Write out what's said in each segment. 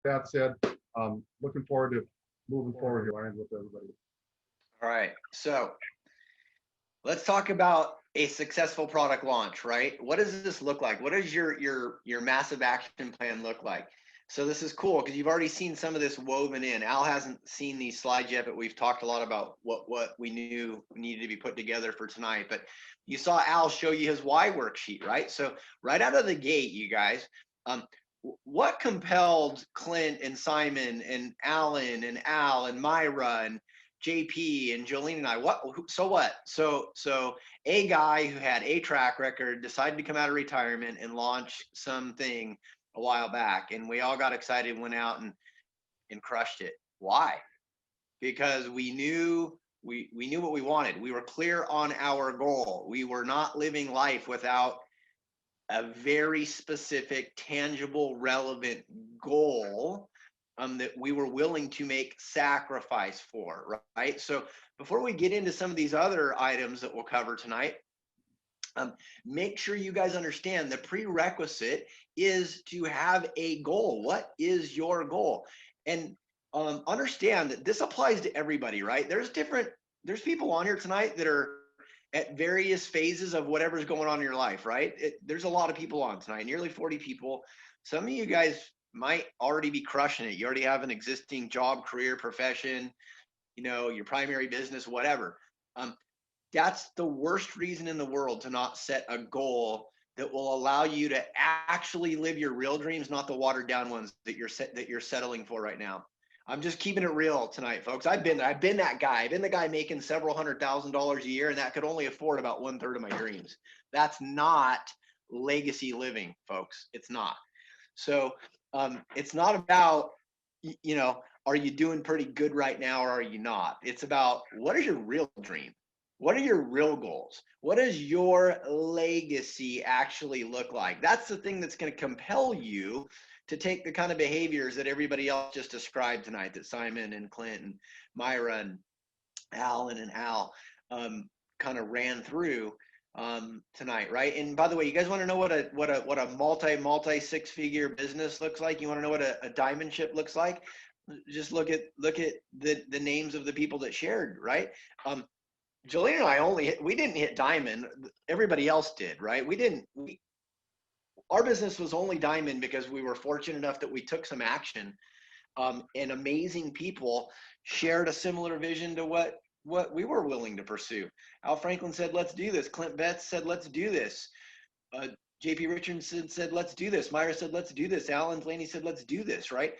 that said, looking forward to moving forward here with everybody. All right. So let's talk about a successful product launch, right? What does this look like? What does your massive action plan look like? So this is cool because you've already seen some of this woven in. Al hasn't seen these slides yet, but we've talked a lot about what we knew needed to be put together for tonight. But you saw Al show you his why worksheet, right? So right out of the gate, you guys, what compelled Clint and Simon and Alan and Al and Myra and JP and Jolene and I, so a guy who had a track record decided to come out of retirement and launch something a while back, and we all got excited and went out and crushed it. Why? Because we knew what we wanted. We were clear on our goal. We were not living life without a very specific, tangible, relevant goal that we were willing to make sacrifice for, right? So before we get into some of these other items that we'll cover tonight, make sure you guys understand the prerequisite is to have a goal. What is your goal? And understand that this applies to everybody, right? There's people on here tonight that are at various phases of whatever's going on in your life, right? There's a lot of people on tonight, nearly 40 people. Some of you guys might already be crushing it. You already have an existing job, career, profession, your primary business, whatever. That's the worst reason in the world to not set a goal that will allow you to actually live your real dreams, not the watered down ones that you're settling for right now. I'm just keeping it real tonight, folks. I've been that guy. I've been the guy making several $100,000 a year, and that could only afford about 1/3 of my dreams. That's not legacy living, folks. It's not. So it's not about, are you doing pretty good right now or are you not? It's about, what is your real dream? What are your real goals? What does your legacy actually look like? That's the thing that's going to compel you to take the kind of behaviors that everybody else just described tonight, that Simon and Clint and Myra and Alan and Al kind of ran through tonight, right? And by the way, you guys want to know what a multi six-figure business looks like? You want to know what a diamond ship looks like? Just look at the names of the people that shared, right? Jolene and I we didn't hit diamond. Everybody else did, right? Our business was only diamond because we were fortunate enough that we took some action, and amazing people shared a similar vision to what we were willing to pursue. Al Franklin said, let's do this. Clint Betts said, let's do this. JP Richardson said, let's do this. Myra said, let's do this. Alan Delaney said, let's do this, right?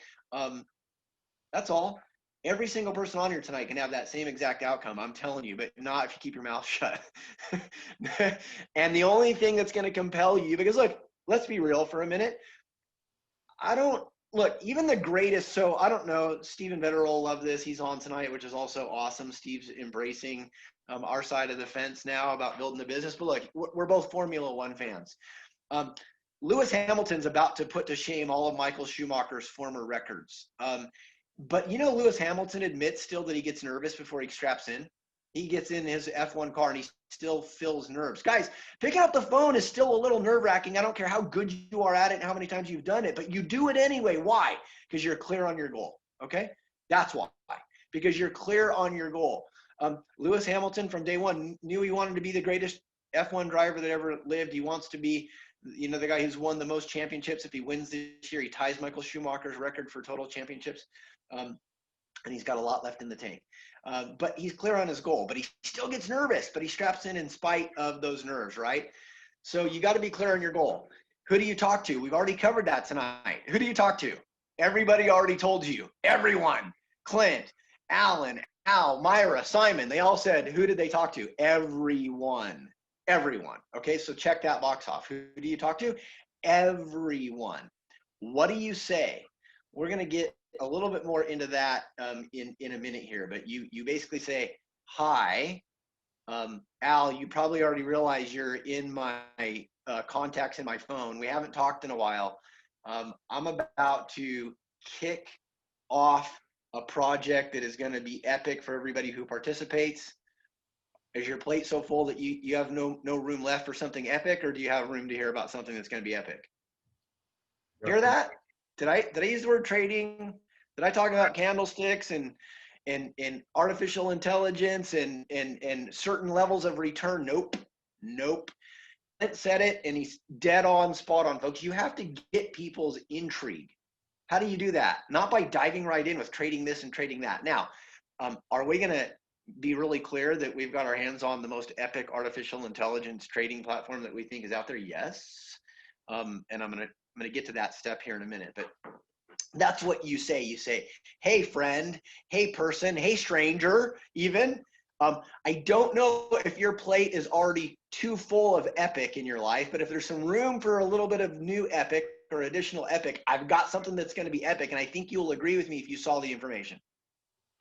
That's all. Every single person on here tonight can have that same exact outcome, I'm telling you, but not if you keep your mouth shut. And the only thing that's going to compel you, because look, let's be real for a minute. Even the greatest, so I don't know, Stephen Vetter will love this. He's on tonight, which is also awesome. Steve's embracing our side of the fence now about building the business. But look, we're both Formula One fans. Lewis Hamilton's about to put to shame all of Michael Schumacher's former records. But Lewis Hamilton admits still that he gets nervous before he straps in. He gets in his F1 car and he still feels nerves. Guys, picking up the phone is still a little nerve-wracking. I don't care how good you are at it and how many times you've done it, but you do it anyway. Why? Because you're clear on your goal, okay? That's why. Because you're clear on your goal. Lewis Hamilton from day one knew he wanted to be the greatest F1 driver that ever lived. He wants to be the guy who's won the most championships. If he wins this year, he ties Michael Schumacher's record for total championships. And he's got a lot left in the tank. But he's clear on his goal, but he still gets nervous, but he straps in spite of those nerves, right? So you got to be clear on your goal. Who do you talk to? We've already covered that tonight. Who do you talk to? Everybody already told you. Everyone. Clint, Alan, Al, Myra, Simon, they all said, who did they talk to? Everyone. Everyone. Okay, so check that box off. Who do you talk to? Everyone. What do you say? We're going to get a little bit more into that in a minute here, but you basically say, hi, Al, you probably already realize you're in my contacts in my phone. We haven't talked in a while. I'm about to kick off a project that is going to be epic for everybody who participates. Is your plate so full that you have no room left for something epic, or do you have room to hear about something that's going to be epic? Hear that? Did I use the word trading? Did I talk about candlesticks and artificial intelligence and certain levels of return? Nope. Nope. Said it, and he's dead on, spot on, folks. You have to get people's intrigue. How do you do that? Not by diving right in with trading this and trading that. Now, are we going to be really clear that we've got our hands on the most epic artificial intelligence trading platform that we think is out there? Yes. And I'm going to get to that step here in a minute, but that's what you say. You say, hey, friend, hey, person, hey, stranger, even. I don't know if your plate is already too full of epic in your life, but if there's some room for a little bit of new epic or additional epic, I've got something that's going to be epic, and I think you'll agree with me if you saw the information.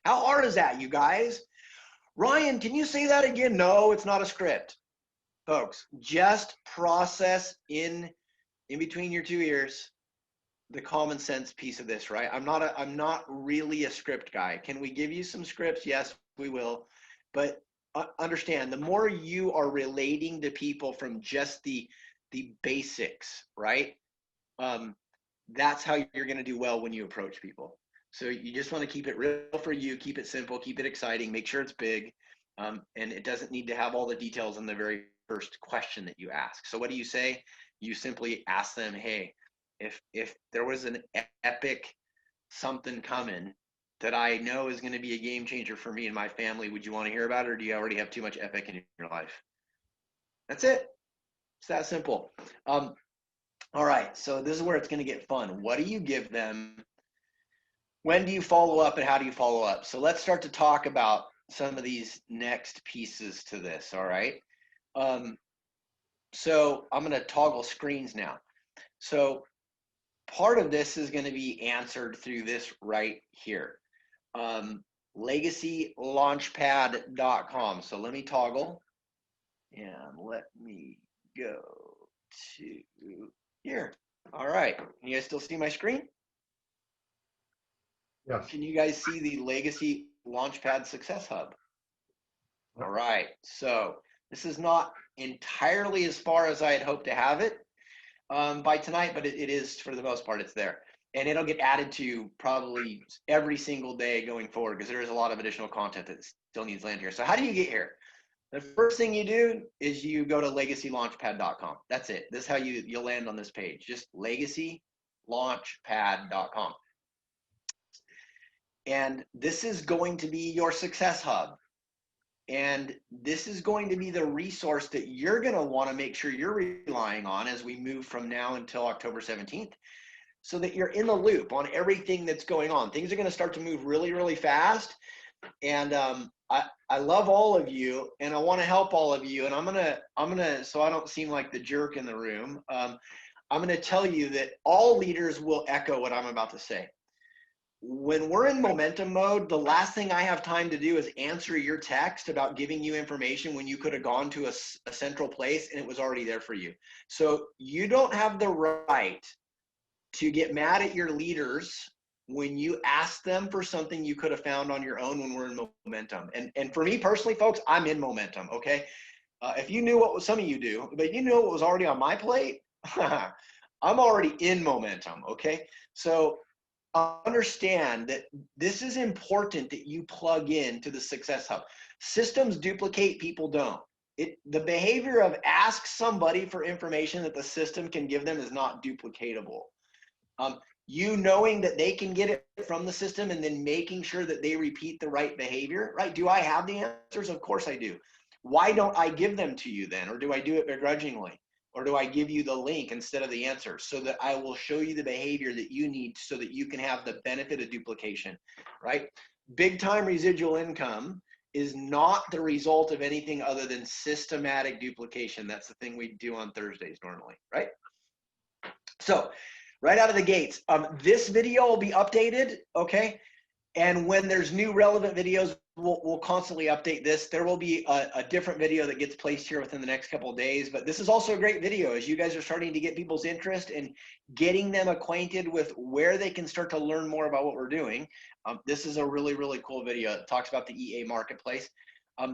How hard is that, you guys? Ryan, can you say that again? No, it's not a script. Folks, just process in between your two ears the common sense piece of this, right? I'm not really a script guy. Can we give you some scripts? Yes, we will. But understand, the more you are relating to people from just the basics, right? That's how you're going to do well when you approach people. So you just want to keep it real for you, keep it simple, keep it exciting, make sure it's big, and it doesn't need to have all the details in the very first question that you ask. So what do you say? You simply ask them, hey, if there was an epic something coming that I know is going to be a game changer for me and my family, would you want to hear about it, or do you already have too much epic in your life? That's it. It's that simple. All right, so this is where it's going to get fun. What do you give them? When do you follow up, and how do you follow up? So let's start to talk about some of these next pieces to this, all right? So I'm going to toggle screens now. So part of this is going to be answered through this right here. LegacyLaunchpad.com. So let me toggle and let me go to here. All right. Can you guys still see my screen? Yes. Can you guys see the Legacy Launchpad Success Hub? All right. So this is not entirely as far as I had hoped to have it by tonight, but it is, for the most part, it's there. And it'll get added to probably every single day going forward, because there is a lot of additional content that still needs land here. So how do you get here? The first thing you do is you go to legacylaunchpad.com. That's it. This is how you'll land on this page. Just legacylaunchpad.com. And this is going to be your success hub. And this is going to be the resource that you're going to want to make sure you're relying on as we move from now until October 17th, so that you're in the loop on everything that's going on. Things are going to start to move really, really fast. And I love all of you, and I want to help all of you. And I'm gonna, so I don't seem like the jerk in the room, I'm going to tell you that all leaders will echo what I'm about to say. When we're in momentum mode, the last thing I have time to do is answer your text about giving you information when you could have gone to a central place and it was already there for you. So you don't have the right to get mad at your leaders when you ask them for something you could have found on your own when we're in momentum. And for me personally, folks, I'm in momentum, okay? If you knew what some of you do, but you know what was already on my plate, I'm already in momentum, okay? So understand that this is important, that you plug in to the Success Hub. Systems duplicate, people don't. The behavior of ask somebody for information that the system can give them is not duplicatable. You knowing that they can get it from the system and then making sure that they repeat the right behavior, right? Do I have the answers? Of course I do. Why don't I give them to you then? Or do I do it begrudgingly? Or do I give you the link instead of the answer, so that I will show you the behavior that you need so that you can have the benefit of duplication, right? Big time residual income is not the result of anything other than systematic duplication. That's the thing we do on Thursdays normally, right? So right out of the gates, this video will be updated, okay? And when there's new relevant videos, we'll constantly update this. There will be a different video that gets placed here within the next couple of days, but this is also a great video as you guys are starting to get people's interest and getting them acquainted with where they can start to learn more about what we're doing. This is a really, really cool video. It talks about the EA marketplace.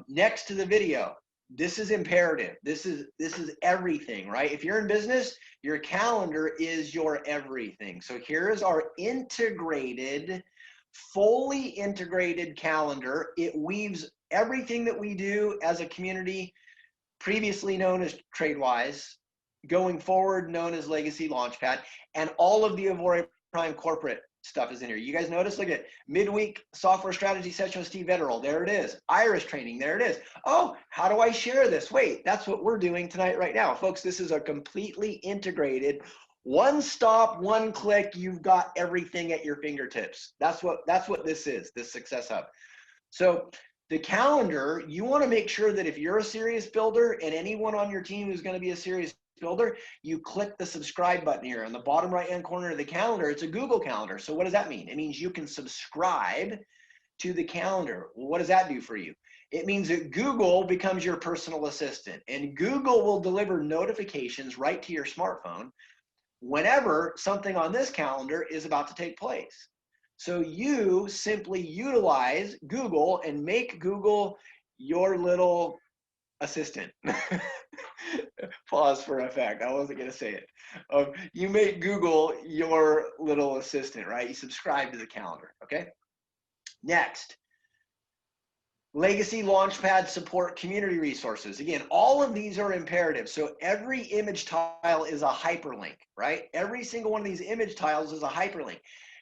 Next to the video, this is imperative. This is everything, right? If you're in business, your calendar is your everything. So here is our integrated, fully integrated calendar. It weaves everything that we do as a community, previously known as TradeWise, going forward known as Legacy Launchpad, and all of the Avora Prime corporate stuff is in here. You guys notice? Look at midweek software strategy session with Steve Vetterl. There it is. Iris training. There it is. Oh, how do I share this? Wait, that's what we're doing tonight right now. Folks, this is a completely integrated, one stop, one click. You've got everything at your fingertips. That's what this is, this Success Hub. So the calendar, you want to make sure that if you're a serious builder and anyone on your team who's going to be a serious builder, you click the subscribe button here on the bottom right hand corner of the calendar. It's a Google Calendar. So what does that mean? It means you can subscribe to the calendar. Well, what does that do for you? It means that Google becomes your personal assistant, and Google will deliver notifications right to your smartphone whenever something on this calendar is about to take place. So you simply utilize Google and make Google your little assistant. Pause for effect. I wasn't going to say it. You make Google your little assistant, right? You subscribe to the calendar, okay? Next, Legacy Launchpad support community resources. Again, all of these are imperative. So every image tile is a hyperlink, right? Every single one of these image tiles is a hyperlink.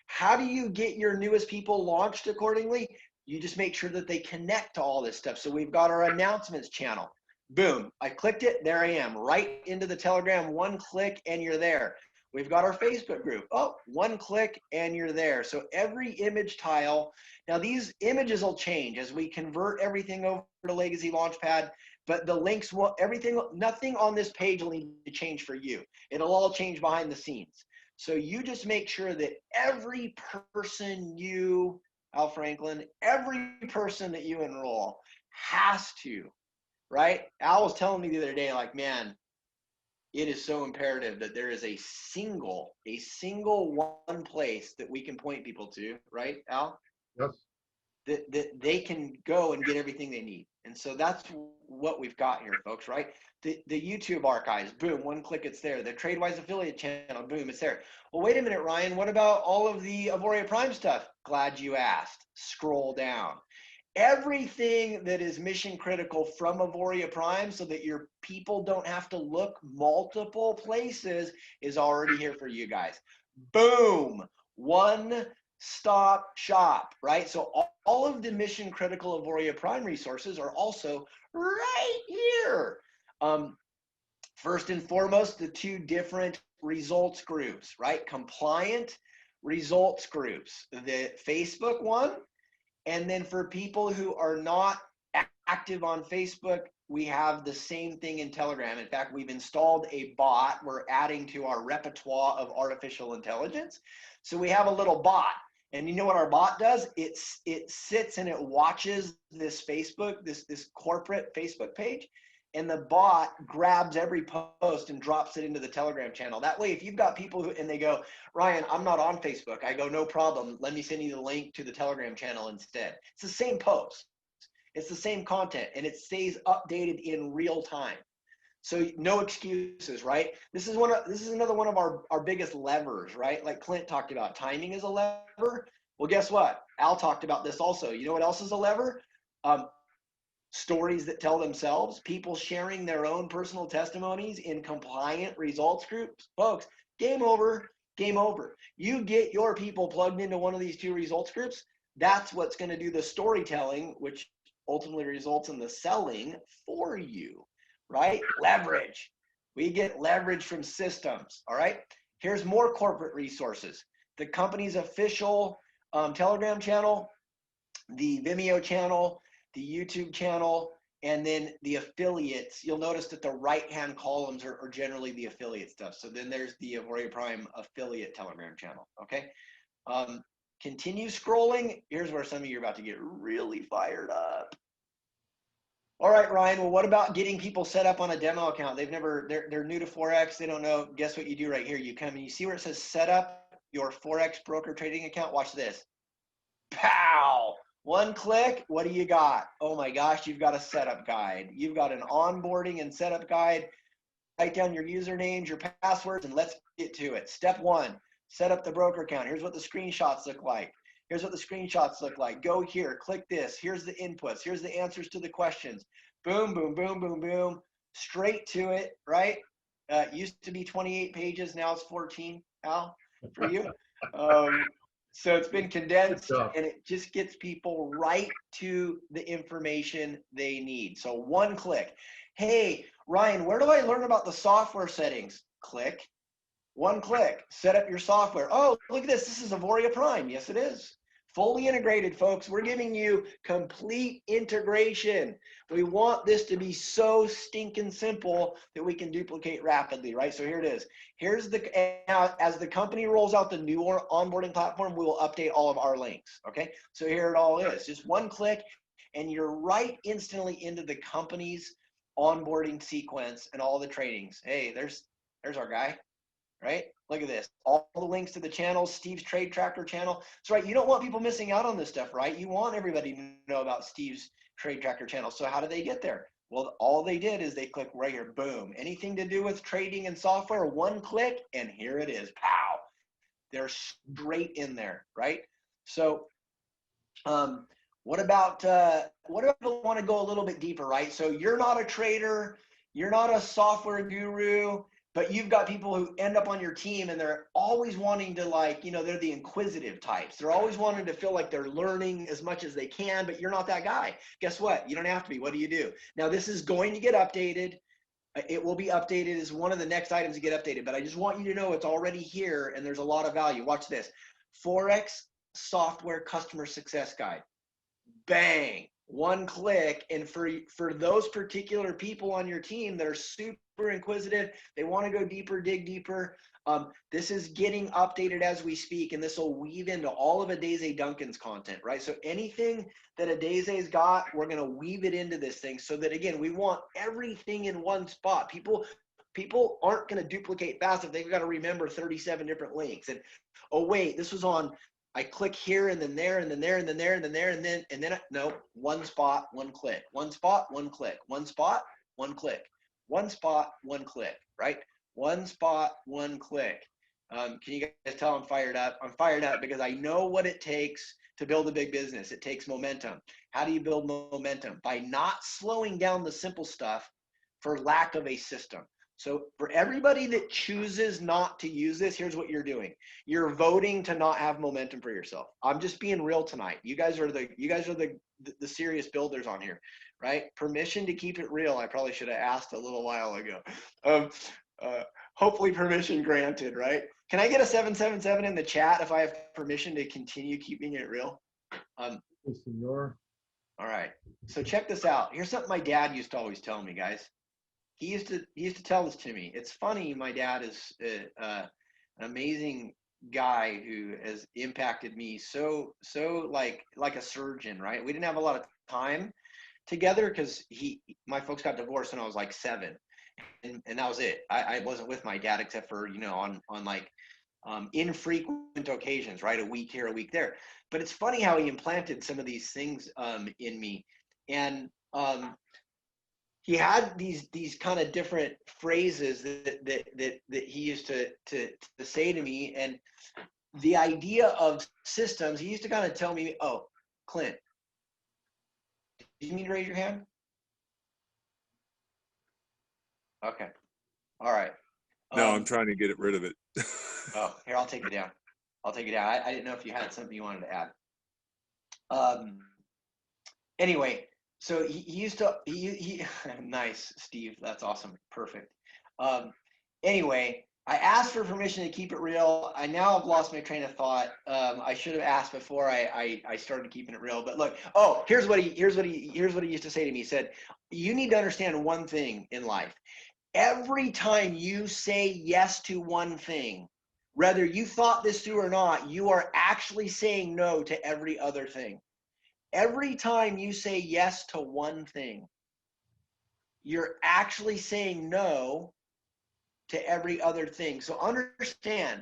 How do you get your newest people launched accordingly? You just make sure that they connect to all this stuff. So we've got our announcements channel. Boom, I clicked it, there I am, right into the Telegram, one click and you're there. We've got our Facebook group. Oh, one click and you're there. So every image tile, now these images will change as we convert everything over to Legacy Launchpad, but the links will, everything, nothing on this page will need to change for you. It'll all change behind the scenes. So you just make sure that every person you, Al Franklin, every person that you enroll has to, right? Al was telling me the other day, like, man, it is so imperative that there is a single one place that we can point people to, right, Al? Yes. That they can go and get everything they need. And so that's what we've got here, folks, right? The YouTube archives, boom, one click, it's there. The TradeWise affiliate channel, boom, it's there. Well, wait a minute, Ryan, what about all of the Avora Prime stuff? Glad you asked. Scroll down. Everything that is mission critical from Avora Prime so that your people don't have to look multiple places is already here for you guys. Boom, one stop shop, right? So all of the mission critical Avora Prime resources are also right here. First and foremost, the two different results groups, right? Compliant results groups, the Facebook one. And then for people who are not active on Facebook, we have the same thing in Telegram. In fact, we've installed a bot. We're adding to our repertoire of artificial intelligence. So we have a little bot. And you know what our bot does? It sits and it watches this Facebook, this corporate Facebook page. And the bot grabs every post and drops it into the Telegram channel. That way, if you've got people who, and they go, Ryan, I'm not on Facebook. I go, no problem. Let me send you the link to the Telegram channel instead. It's the same post. It's the same content, and it stays updated in real time. So no excuses, right? This is another one of our biggest levers, right? Like Clint talked about, timing is a lever. Well, guess what? Al talked about this also. You know what else is a lever? Stories that tell themselves, people sharing their own personal testimonies in compliant results groups. Folks, game over, game over. You get your people plugged into one of these two results groups, that's what's going to do the storytelling, which ultimately results in the selling for you, right? Leverage. We get leverage from systems, all right? Here's more corporate resources. The company's official Telegram channel, the Vimeo channel, the YouTube channel, and then the affiliates. You'll notice that the right-hand columns are generally the affiliate stuff. So then there's the Avora Prime affiliate Telegram channel, okay? Continue scrolling. Here's where some of you are about to get really fired up. All right, Ryan, well, what about getting people set up on a demo account? They're new to Forex. They don't know. Guess what you do right here? You come and you see where it says set up your Forex broker trading account? Watch this. Pow! One click, what do you got? Oh my gosh, you've got a setup guide. You've got an onboarding and setup guide. Write down your usernames, your passwords, and let's get to it. Step one, set up the broker account. Here's what the screenshots look like. Here's what the screenshots look like. Go here, click this. Here's the inputs. Here's the answers to the questions. Boom, boom, boom, boom, boom. Straight to it, right? Used to be 28 pages, now it's 14, Al, for you. So it's been condensed and it just gets people right to the information they need. So one click. Hey, Ryan, where do I learn about the software settings? Click. One click. Set up your software. Oh, look at this. This is Avoria Prime. Yes, it is. Fully integrated, folks. We're giving you complete integration. We want this to be so stinking simple that we can duplicate rapidly, right? So here it is. Here's the, now as the company rolls out the new onboarding platform, we will update all of our links, okay? So here it all is. Just one click and you're right instantly into the company's onboarding sequence and all the trainings. Hey, there's our guy. Right? Look at this. All the links to the channels, Steve's Trade Tracker channel. That's right. You don't want people missing out on this stuff, right? You want everybody to know about Steve's Trade Tracker channel. So how do they get there? Well, all they did is they click right here. Boom. Anything to do with trading and software, one click, and here it is. Pow. They're straight in there, right? So what about people want to go a little bit deeper, right? So you're not a trader, you're not a software guru, but you've got people who end up on your team and they're always wanting to, like, you know, they're the inquisitive types. They're always wanting to feel like they're learning as much as they can, but you're not that guy. Guess what? You don't have to be. What do? Now, this is going to get updated. It will be updated as one of the next items to get updated, but I just want you to know it's already here and there's a lot of value. Watch this. Forex Software Customer Success Guide. Bang, one click. And for those particular people on your team that are super inquisitive, they want to go deeper, dig deeper, this is getting updated as we speak, and this will weave into all of Adeze Duncan's content, right? So anything that Adeze's got, we're going to weave it into this thing so that, again, we want everything in one spot. People aren't going to duplicate fast if they've got to remember 37 different links. And oh wait, this was on, I click here and then there and then there and then there and then there and then no, one spot, one click, one spot, one click, one spot, one click, one spot, one click, right? One spot, one click. Can you guys tell I'm fired up? I'm fired up because I know what it takes to build a big business. It takes momentum. How do you build momentum? By not slowing down the simple stuff for lack of a system. So for everybody that chooses not to use this, here's what you're doing. You're voting to not have momentum for yourself. I'm just being real tonight. You guys are the serious builders on here, right? Permission to keep it real. I probably should have asked a little while ago. Hopefully permission granted, right? Can I get a 777 in the chat if I have permission to continue keeping it real? All right. So check this out. Here's something my dad used to always tell me, guys. He used to tell this to me. It's funny. My dad is an amazing guy who has impacted me so like a surgeon, right? We didn't have a lot of time together because my folks got divorced when I was like 7, and that was it. I wasn't with my dad except for, you know, on like infrequent occasions, right? A week here, a week there. But it's funny how he implanted some of these things in me, and he had these kind of different phrases that he used to say to me. And the idea of systems, he used to kind of tell me, oh, Clint, do you mean to raise your hand? Okay. All right. No, I'm trying to get rid of it. Oh, here, I'll take it down. I'll take it down. I didn't know if you had something you wanted to add. Anyway, so he used to, nice, Steve. That's awesome. Perfect. Anyway, I asked for permission to keep it real. I now have lost my train of thought. I should have asked before I started keeping it real. But look, oh, here's what he used to say to me. He said, you need to understand one thing in life. Every time you say yes to one thing, whether you thought this through or not, you are actually saying no to every other thing. Every time you say yes to one thing, you're actually saying no to every other thing. So understand,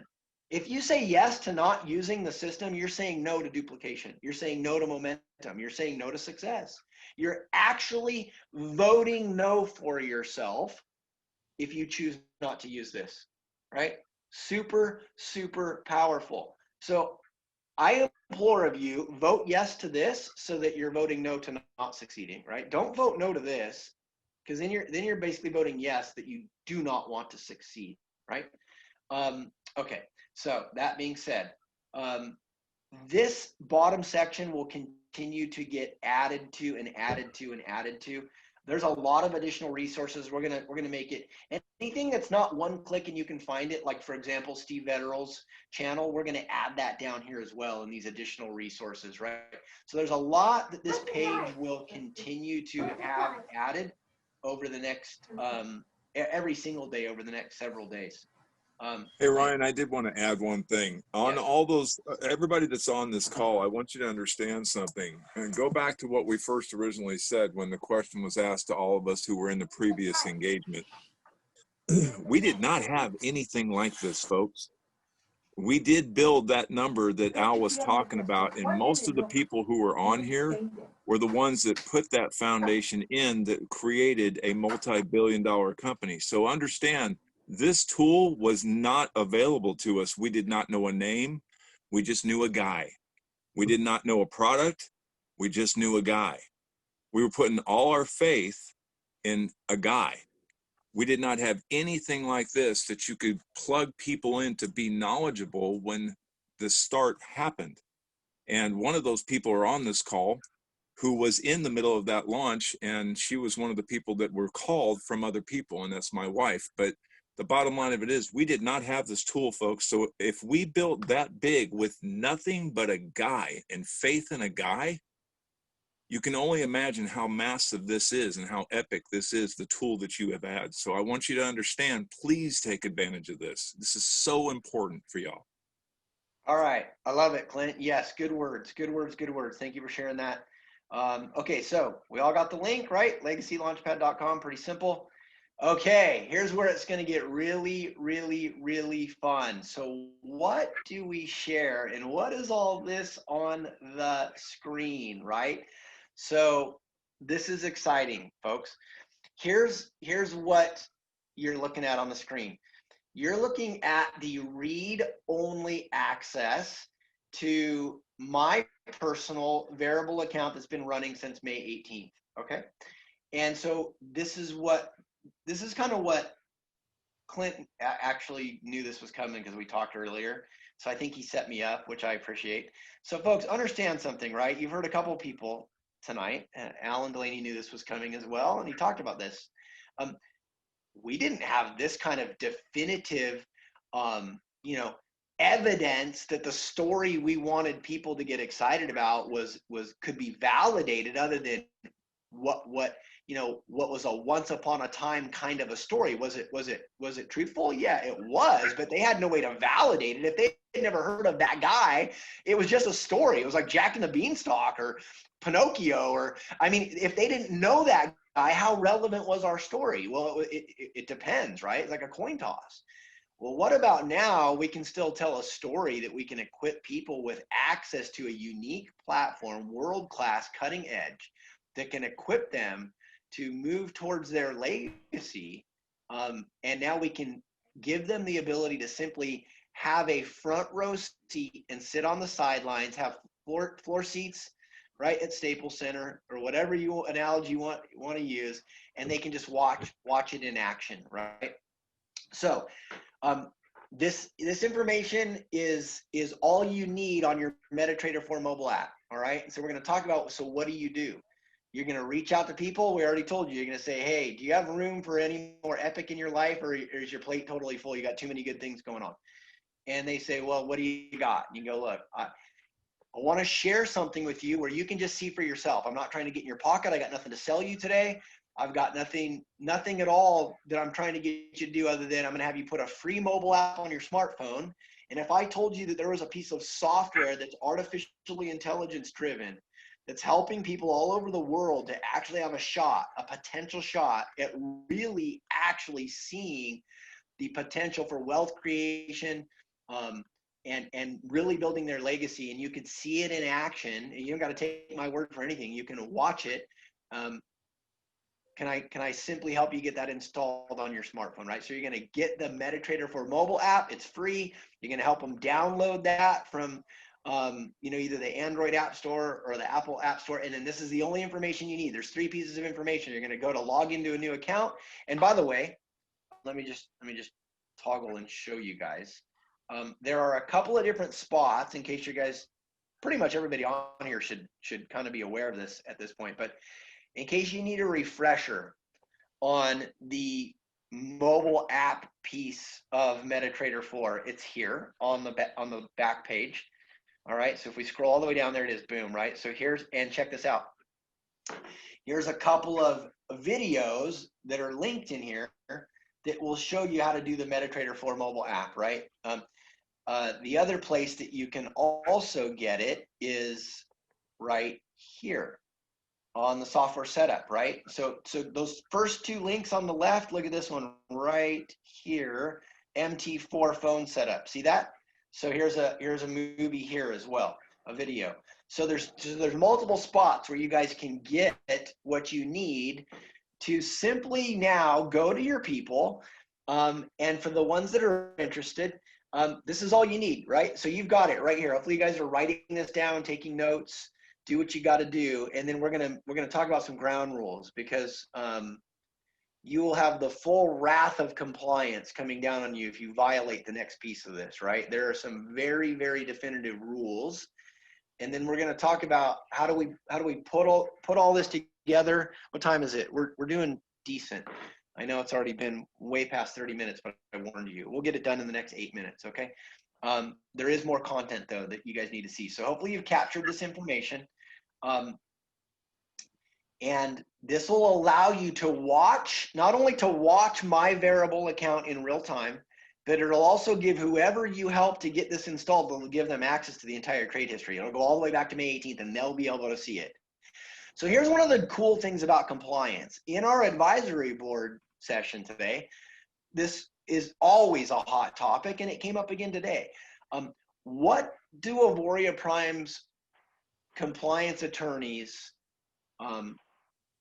If you say yes to not using the system, you're saying no to duplication. You're saying no to momentum. You're saying no to success. You're actually voting no for yourself if you choose not to use this, right? Super, super powerful. So I implore of you, vote yes to this so that you're voting no to not succeeding, right? Don't vote no to this, because then you're basically voting yes that you do not want to succeed, right? Okay, so that being said, this bottom section will continue to get added to and added to and added to. There's a lot of additional resources. We're gonna make it anything that's not one click and you can find it. Like for example, Steve Vetteral's channel. We're gonna add that down here as well in these additional resources, right? So there's a lot that this page will continue to have added over the next every single day over the next several days. Hey, Ryan, I did want to add one thing. On Yes. all those, everybody that's on this call, I want you to understand something. And go back to what we first originally said when the question was asked to all of us who were in the previous engagement. We did not have anything like this, folks. We did build that number that Al was talking about, and most of the people who were on here were the ones that put that foundation in that created a multi-billion-dollar company. So understand, this tool was not available to us. We did not know a name. We just knew a guy. We did not know a product. We just knew a guy. We were putting all our faith in a guy. We did not have anything like this that you could plug people in to be knowledgeable when the start happened. And one of those people are on this call who was in the middle of that launch, and she was one of the people that were called from other people, and that's my wife. But the bottom line of it is we did not have this tool, folks. So if we built that big with nothing but a guy and faith in a guy, you can only imagine how massive this is and how epic this is, the tool that you have had. So I want you to understand, please take advantage of this. This is so important for y'all. All right. I love it, Clint. Yes. Good words. Good words. Good words. Thank you for sharing that. Okay. So we all got the link, right? LegacyLaunchpad.com. Pretty simple. Okay. Here's where it's going to get really, really, really fun. So what do we share and what is all this on the screen, right? So this is exciting, folks. Here's what you're looking at on the screen. You're looking at the read-only access to my personal variable account that's been running since May 18th, okay? And so this is kind of what Clint actually knew this was coming because we talked earlier. So I think he set me up, which I appreciate. So folks, understand something, right? You've heard a couple of people tonight. Alan Delaney knew this was coming as well, and he talked about this. We didn't have this kind of definitive, evidence that the story we wanted people to get excited about could be validated, other than what was a once upon a time kind of a story. Was it truthful? Yeah, it was, but they had no way to validate it. If they had never heard of that guy, it was just a story. It was like Jack and the Beanstalk or Pinocchio, or if they didn't know that guy, how relevant was our story? Well, it depends, right? It's like a coin toss. Well, what about now? We can still tell a story that we can equip people with access to a unique platform, world-class, cutting edge, that can equip them to move towards their legacy. And now we can give them the ability to simply have a front row seat and sit on the sidelines, have floor seats, right, at Staples Center, or whatever analogy you want to use, and they can just watch it in action, right? So this information is all you need on your MetaTrader 4 mobile app. All right. So we're going to talk about, so what do? You're going to reach out to people. We already told you, you're going to say, hey, do you have room for any more epic in your life, or is your plate totally full? You got too many good things going on. And they say, well, what do you got? And you go, look, I want to share something with you where you can just see for yourself. I'm not trying to get in your pocket. I got nothing to sell you today. I've got nothing at all that I'm trying to get you to do, other than I'm going to have you put a free mobile app on your smartphone. And if I told you that there was a piece of software that's artificially intelligence driven, that's helping people all over the world to actually have a potential shot at really actually seeing the potential for wealth creation, and really building their legacy. And you could see it in action. You don't got to take my word for anything. You can watch it. Can I simply help you get that installed on your smartphone, right? So you're going to get the MetaTrader 4 mobile app. It's free. You're going to help them download that from either the Android App Store or the Apple App Store. And then this is the only information you need. There's 3 pieces of information. You're going to go to log into a new account. And by the way, let me just toggle and show you guys. There are a couple of different spots in case you guys, pretty much everybody on here should kind of be aware of this at this point. But in case you need a refresher on the mobile app piece of MetaTrader 4, it's here on the back page. All right, so if we scroll all the way down, there it is, boom, right? So and check this out. Here's a couple of videos that are linked in here that will show you how to do the MetaTrader 4 mobile app, right? The other place that you can also get it is right here on the software setup, right? So those first 2 links on the left, look at this one right here, MT4 phone setup. See that? So here's a movie here as well, a video. So there's multiple spots where you guys can get what you need to simply now go to your people. And for the ones that are interested, this is all you need, right? So you've got it right here. Hopefully you guys are writing this down, taking notes. Do what you got to do, and then we're gonna talk about some ground rules, because you will have the full wrath of compliance coming down on you if you violate the next piece of this, right? There are some very, very definitive rules, and then we're gonna talk about how do we put all this together. What time is it? We're doing decent. I know it's already been way past 30 minutes, but I warned you. We'll get it done in the next 8 minutes, okay? There is more content though that you guys need to see. So hopefully you've captured this information. And this will allow you to watch, not only to watch my variable account in real time, but it'll also give whoever you help to get this installed, it'll give them access to the entire trade history. It'll go all the way back to May 18th and they'll be able to see it. So here's one of the cool things about compliance. In our advisory board session today, this is always a hot topic, and it came up again today. What do Avoria Prime's compliance attorneys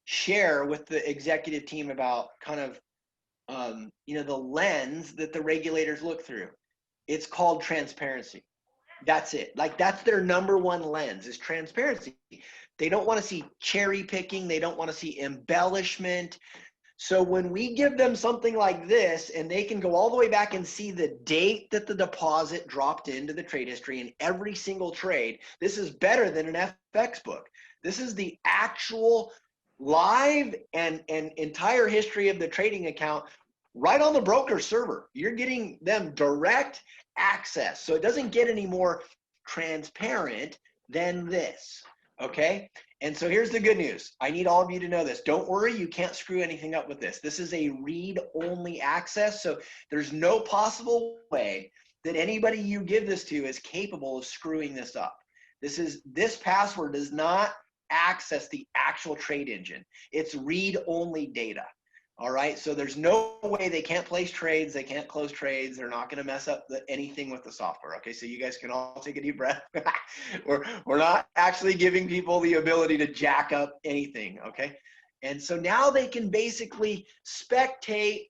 share with the executive team about kind of the lens that the regulators look through? It's called transparency. That's it. Like, that's their number one lens, is transparency. They don't want to see cherry picking. They don't want to see embellishment. So when we give them something like this, and they can go all the way back and see the date that the deposit dropped into the trade history in every single trade, this is better than an FX book. This is the actual live and entire history of the trading account right on the broker server. You're getting them direct access. So it doesn't get any more transparent than this, okay? And so here's the good news. I need all of you to know this. Don't worry, you can't screw anything up with this. This is a read-only access, so there's no possible way that anybody you give this to is capable of screwing this up. This password does not access the actual trade engine. It's read-only data. All right, so there's no way they can't place trades, they can't close trades, they're not going to mess up anything with the software. Okay, so you guys can all take a deep breath. We're not actually giving people the ability to jack up anything. Okay, and so now they can basically spectate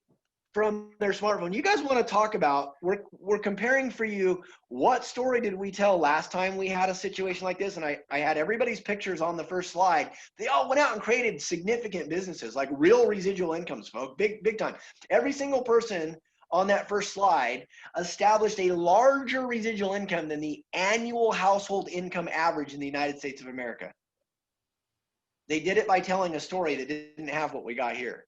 from their smartphone. You guys want to talk about, we're comparing for you, what story did we tell last time we had a situation like this? And I had everybody's pictures on the first slide. They all went out and created significant businesses, like real residual incomes, folks, big time. Every single person on that first slide established a larger residual income than the annual household income average in the United States of America. They did it by telling a story that didn't have what we got here,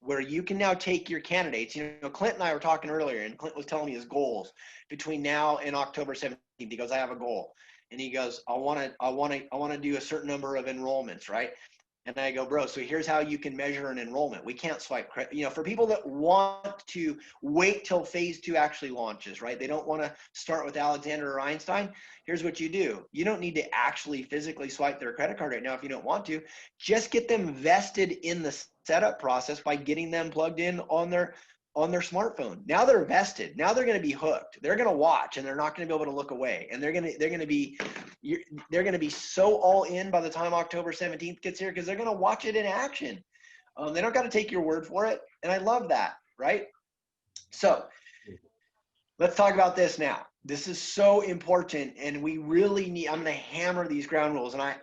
where you can now take your candidates. Clint and I were talking earlier, and Clint was telling me his goals between now and October 17th. He goes, I have a goal. And he goes, I want to do a certain number of enrollments, right? And I go, bro, so here's how you can measure an enrollment. We can't swipe credit. For people that want to wait till phase 2 actually launches, right? They don't want to start with Alexander or Einstein. Here's what you do. You don't need to actually physically swipe their credit card right now if you don't want to. Just get them vested in the setup process by getting them plugged in on their on their smartphone. Now they're vested. Now they're going to be hooked. They're going to watch, and they're not going to be able to look away. And they're going to be so all in by the time October 17th gets here, because they're going to watch it in action. They don't got to take your word for it. And I love that, right? So let's talk about this now. This is so important, and we really need, I'm going to hammer these ground rules. My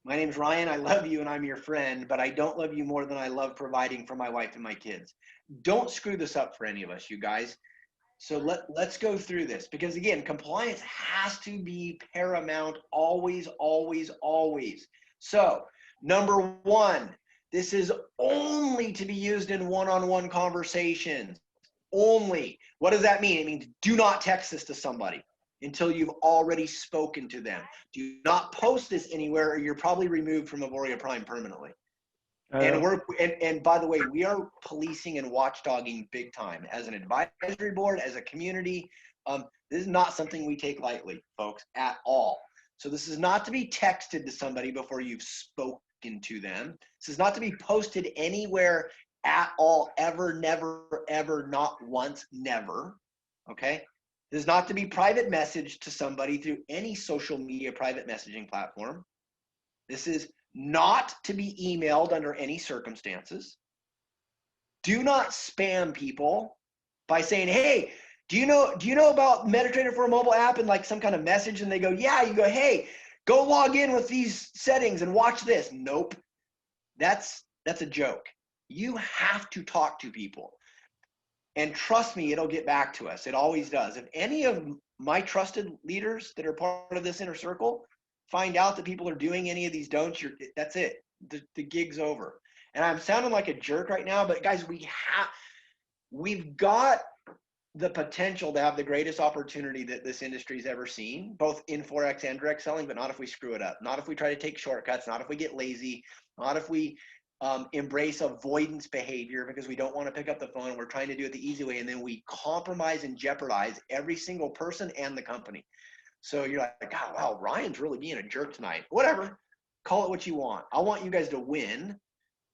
name's Ryan. I love you and I'm your friend, but I don't love you more than I love providing for my wife and my kids. Don't screw this up for any of us, you guys. So let's go through this, because again, compliance has to be paramount always, always, always. So number one, this is only to be used in one-on-one conversations. Only. What does that mean? It means do not text this to somebody until you've already spoken to them. Do not post this anywhere, or you're probably removed from Avoria Prime permanently. And by the way, we are policing and watchdogging big time as an advisory board, as a community. This is not something we take lightly, folks, at all. So this is not to be texted to somebody before you've spoken to them. This is not to be posted anywhere at all, ever, never, ever, not once, never. Okay? This is not to be private messaged to somebody through any social media private messaging platform. This is not to be emailed under any circumstances. Do not spam people by saying, hey, do you know about MetaTrader for a mobile app, and like some kind of message, and they go, yeah, you go, hey, go log in with these settings and watch this. Nope. That's a joke. You have to talk to people. And trust me, it'll get back to us. It always does. If any of my trusted leaders that are part of this inner circle find out that people are doing any of these don'ts, that's it. The gig's over. And I'm sounding like a jerk right now, but guys, we've got the potential to have the greatest opportunity that this industry's ever seen, both in Forex and direct selling, but not if we screw it up. Not if we try to take shortcuts, not if we get lazy, not if we embrace avoidance behavior because we don't want to pick up the phone and we're trying to do it the easy way, and then we compromise and jeopardize every single person and the company. So you're like, God, wow, Ryan's really being a jerk tonight. Whatever, call it what you want. I want you guys to win,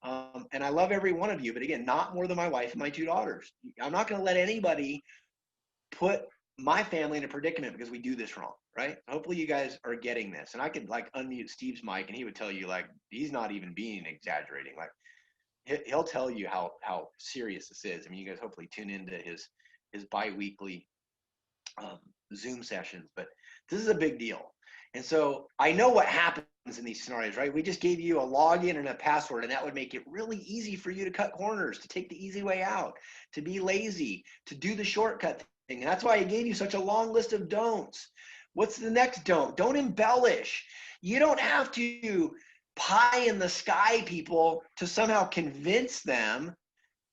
and I love every one of you, but again, not more than my wife and my 2 daughters. I'm not going to let anybody put my family in a predicament because we do this wrong, right? Hopefully you guys are getting this. And I could like unmute Steve's mic and he would tell you like, he's not even being exaggerating. Like he'll tell you how serious this is. I mean, you guys hopefully tune into his bi-weekly Zoom sessions, but this is a big deal. And so I know what happens in these scenarios, right? We just gave you a login and a password, and that would make it really easy for you to cut corners, to take the easy way out, to be lazy, to do the shortcut thing. And that's why I gave you such a long list of don'ts. What's the next don't? Don't embellish. You don't have to pie in the sky people to somehow convince them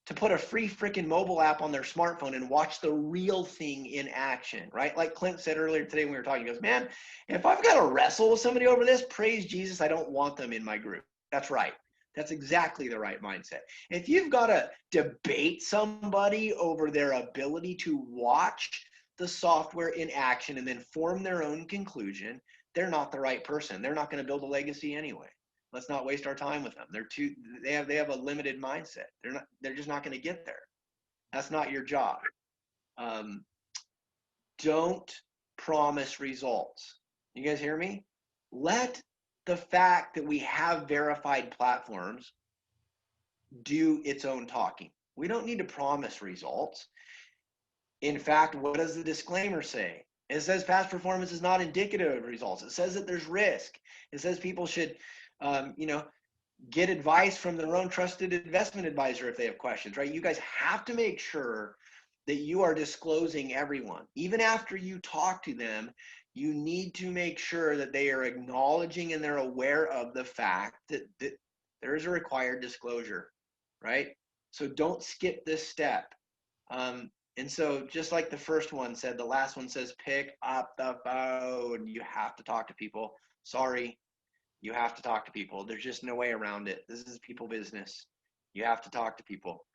to put a free freaking mobile app on their smartphone and watch the real thing in action, right? Like Clint said earlier today when we were talking, he goes, man, if I've got to wrestle with somebody over this, praise Jesus, I don't want them in my group. That's right. That's exactly the right mindset. If you've got to debate somebody over their ability to watch the software in action and then form their own conclusion, they're not the right person. They're not going to build a legacy anyway. Let's not waste our time with them. They have a limited mindset. They're just not going to get there. That's not your job. Don't promise results. You guys hear me? Let the fact that we have verified platforms do its own talking. We don't need to promise results. In fact, what does the disclaimer say? It says past performance is not indicative of results. It says that there's risk. It says people should get advice from their own trusted investment advisor if they have questions, right? You guys have to make sure that you are disclosing everyone. Even after you talk to them, you need to make sure that they are acknowledging and they're aware of the fact that there is a required disclosure, right? So don't skip this step. And so just like the first one said, the last one says, pick up the phone. You have to talk to people. Sorry. You have to talk to people. There's just no way around it. This is people business. You have to talk to people.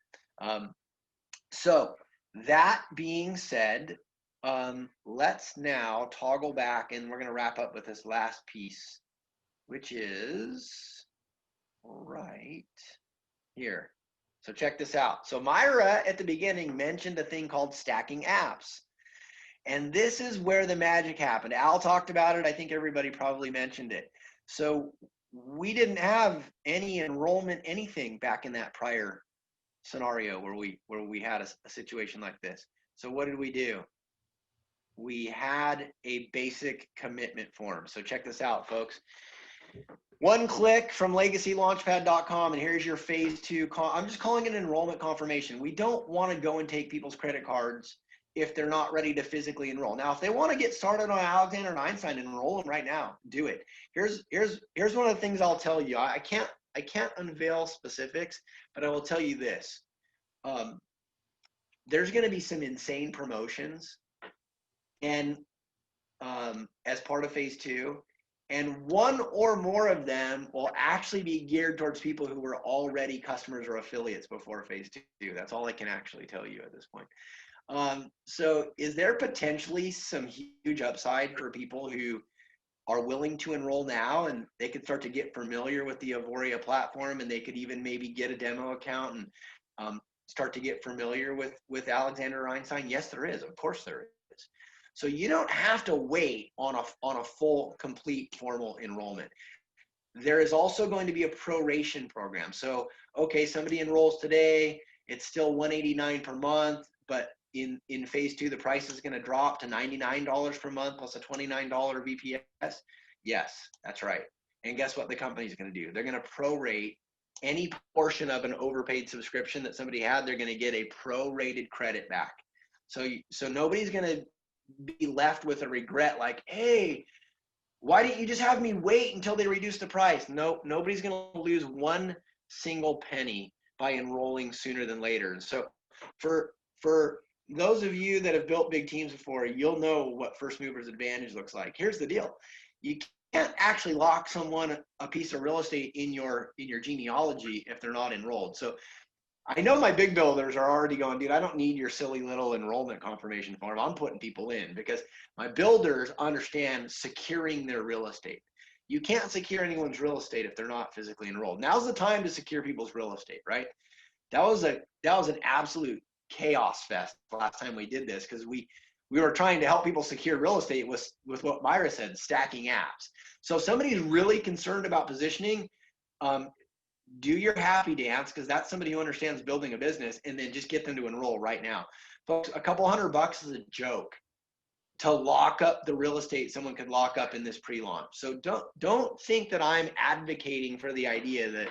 So that being said, let's now toggle back and we're going to wrap up with this last piece, which is right here. So check this out. So Myra at the beginning mentioned a thing called stacking apps. And this is where the magic happened. Al talked about it. I think everybody probably mentioned it. So we didn't have any enrollment, anything back in that prior scenario where we had a situation like this. So what did we do? We had a basic commitment form. So check this out, folks. One click from legacylaunchpad.com, and here's your phase 2. I'm just calling it an enrollment confirmation. We don't want to go and take people's credit cards if they're not ready to physically enroll. Now, if they want to get started on Alexander and Einstein, enroll them right now. Do it. Here's one of the things I'll tell you. I can't unveil specifics, but I will tell you this. There's going to be some insane promotions, and as part of phase 2. And one or more of them will actually be geared towards people who were already customers or affiliates before phase 2. That's all I can actually tell you at this point. So is there potentially some huge upside for people who are willing to enroll now, and they could start to get familiar with the Avoria platform, and they could even maybe get a demo account and start to get familiar with Alexander Einstein? Yes, there is. Of course there is. So you don't have to wait on a full, complete formal enrollment. There is also going to be a proration program. So, okay, somebody enrolls today, it's still $189 per month, but in phase 2, the price is going to drop to $99 per month plus a $29 VPS. Yes, that's right. And guess what the company's going to do? They're going to prorate any portion of an overpaid subscription that somebody had. They're going to get a prorated credit back. So nobody's going to be left with a regret like, hey, why didn't you just have me wait until they reduce the price? Nope, nobody's going to lose one single penny by enrolling sooner than later. And so for those of you that have built big teams before, you'll know what first mover's advantage looks like. Here's the deal. You can't actually lock someone a piece of real estate in your genealogy if they're not enrolled. So I know my big builders are already going, dude, I don't need your silly little enrollment confirmation form. I'm putting people in because my builders understand securing their real estate. You can't secure anyone's real estate if they're not physically enrolled. Now's the time to secure people's real estate, right? That was an absolute chaos fest last time we did this because we were trying to help people secure real estate with what Myra said, stacking apps. So if somebody's really concerned about positioning, do your happy dance, because that's somebody who understands building a business, and then just get them to enroll right now. Folks, a couple $100 is a joke to lock up the real estate someone could lock up in this pre-launch. So don't think that I'm advocating for the idea that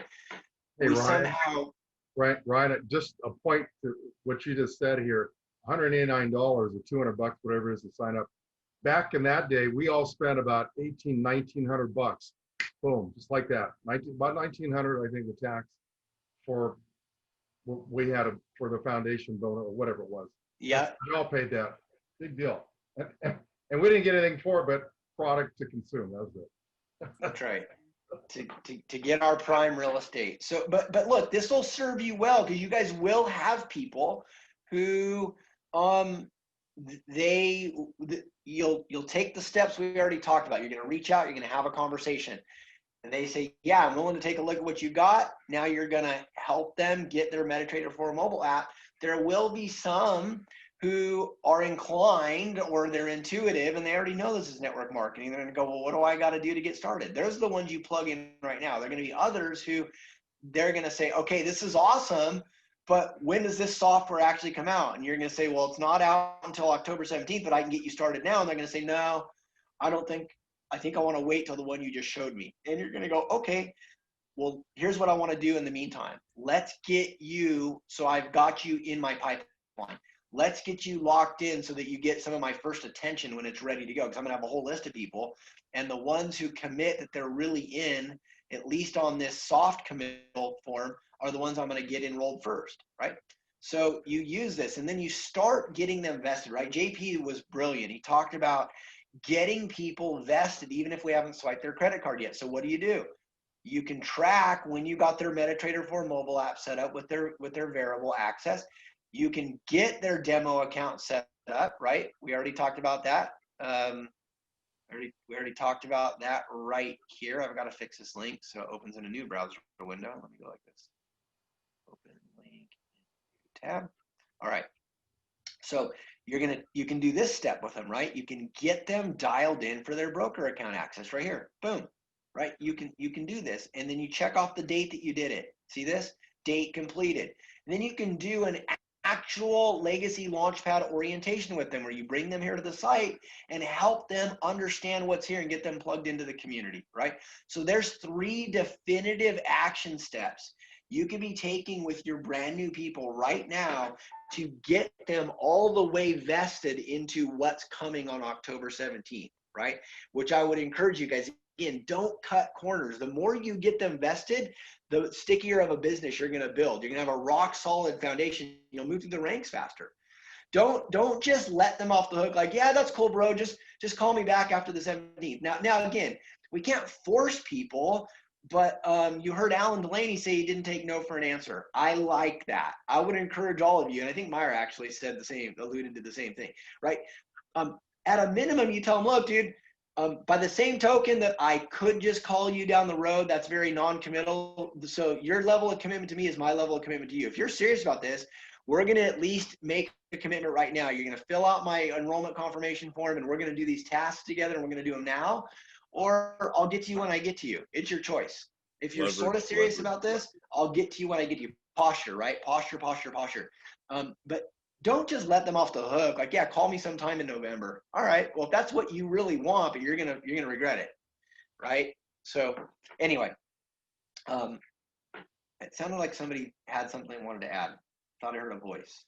Hey, we Ryan, somehow. Ryan, just a point to what you just said here, $189 or $200, whatever it is to sign up. Back in that day, we all spent about $1,900. Boom, just like that. About $1,900, I think, the tax for what we had for the foundation donor or whatever it was. Yeah, We all paid that. Big deal. And we didn't get anything for it, but product to consume. That was it. that's right. To get our prime real estate. So, but look, this will serve you well because you guys will have people who you'll take the steps we already talked about. You're going to reach out, you're going to have a conversation, and they say, yeah, I'm willing to take a look at what you got. Now you're going to help them get their MetaTrader 4 mobile app. There will be some who are inclined or they're intuitive and they already know this is network marketing. They're going to go, well, what do I got to do to get started? Those are the ones you plug in right now. They're going to be others who they're going to say, okay, this is awesome, but when does this software actually come out? And you're going to say, well, it's not out until October 17th, but I can get you started now. And they're going to say, no, I think I want to wait till the one you just showed me. And you're going to go, okay, well, here's what I want to do in the meantime. Let's get you, so I've got you in my pipeline. Let's get you locked in so that you get some of my first attention when it's ready to go. Because I'm going to have a whole list of people. And the ones who commit that they're really in, at least on this soft committal form, are the ones I'm going to get enrolled first, right? So you use this and then you start getting them vested, right? JP was brilliant. He talked about getting people vested even if we haven't swiped their credit card yet. So what do? You can track when you got their MetaTrader 4 mobile app set up with their variable access. You can get their demo account set up, right? We already talked about that. We already talked about that right here. I've got to fix this link so it opens in a new browser window. Let me go like this. Open link. tab. All right. So you can do this step with them, right? You can get them dialed in for their broker account access right here. Boom. Right? You can do this, and then you check off the date that you did it. See this? Date completed. And then you can do an actual legacy launchpad orientation with them where you bring them here to the site and help them understand what's here and get them plugged into the community, right? So there's 3 definitive action steps you can be taking with your brand new people right now to get them all the way vested into what's coming on October 17th, right? Which I would encourage you guys, again, don't cut corners. The more you get them vested, the stickier of a business you're going to build. You're going to have a rock solid foundation. You'll move through the ranks faster. Don't just let them off the hook like, yeah, that's cool, bro. Just call me back after the 17th. Now again, we can't force people, but you heard Alan Delaney say he didn't take no for an answer. I like that. I would encourage all of you, and I think Meyer actually said the same, alluded to the same thing, right? At a minimum, you tell them, look, dude, by the same token that I could just call you down the road, that's very non-committal. So your level of commitment to me is my level of commitment to you. If you're serious about this, we're going to at least make a commitment right now. You're going to fill out my enrollment confirmation form, and we're going to do these tasks together, and we're going to do them now, or I'll get to you when I get to you. It's your choice. If you're sort of serious about this, I'll get to you when I get to you. Posture, right? Posture. But don't just let them off the hook. Like, yeah, call me sometime in November. All right. Well, if that's what you really want, but you're gonna regret it, right? So anyway, it sounded like somebody had something they wanted to add. Thought I heard a voice.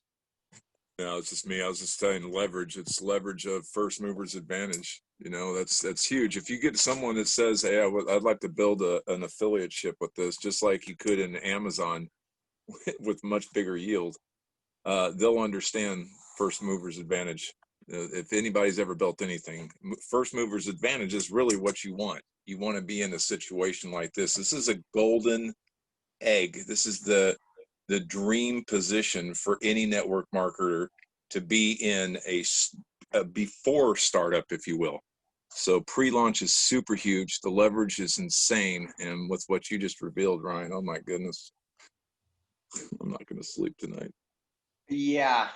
No, it's just me. I was just saying leverage. It's leverage of first movers advantage. You know, that's huge. If you get someone that says, hey, I'd like to build an affiliateship with this, just like you could in Amazon with much bigger yield, they'll understand first movers advantage. If anybody's ever built anything, first movers advantage is really what you want. You want to be in a situation like this. This is a golden egg. This is the dream position for any network marketer to be in a before startup, if you will. So pre-launch is super huge. The leverage is insane. And with what you just revealed, Ryan, oh my goodness, I'm not going to sleep tonight. Yeah.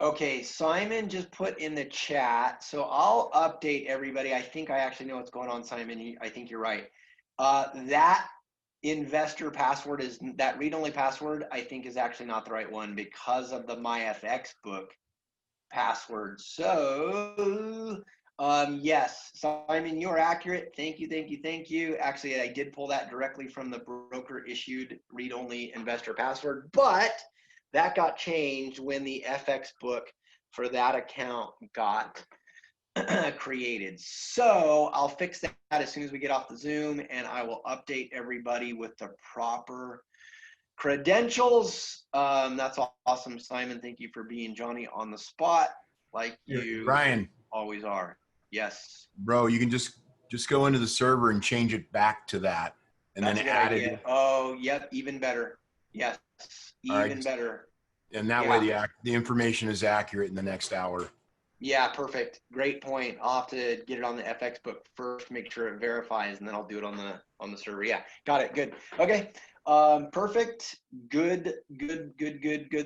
Okay. Simon just put in the chat. So I'll update everybody. I think I actually know what's going on, Simon. I think you're right. That investor password is that read-only password, I think is actually not the right one because of the MyFX book password. So yes, Simon, you're accurate. Thank you. Actually, I did pull that directly from the broker issued read-only investor password, but that got changed when the FX book for that account got created. So I'll fix that as soon as we get off the Zoom, and I will update everybody with the proper credentials. That's awesome, Simon. Thank you for being Johnny on the spot, like you Ryan, always are. Yes, bro, you can just go into the server and change it back to that, and that's then a good add idea. it. Oh, yep, even better. Yes, even better. And that way the information is accurate in the next hour. Yeah, perfect. Great point. I'll have to get it on the FX book first, make sure it verifies, and then I'll do it on the server. Yeah, got it. Good. Okay. Perfect. Good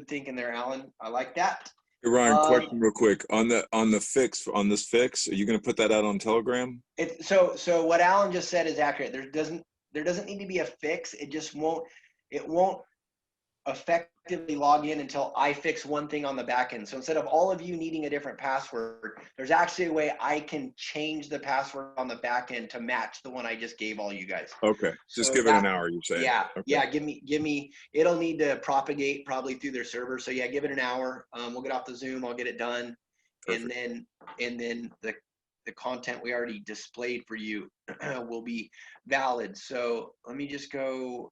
thinking there, Alan. I like that. Hey, Ryan, question real quick on this fix. Are you going to put that out on Telegram? So what Alan just said is accurate. There doesn't need to be a fix. It won't effectively log in until I fix one thing on the back end. So instead of all of you needing a different password, there's actually a way I can change the password on the back end to match the one I just gave all you guys. Okay. Just give it an hour, you're saying. Yeah. Okay. Yeah. Give me, it'll need to propagate probably through their server. So yeah, give it an hour. We'll get off the Zoom. I'll get it done. Perfect. And then the content we already displayed for you will be valid. So let me just go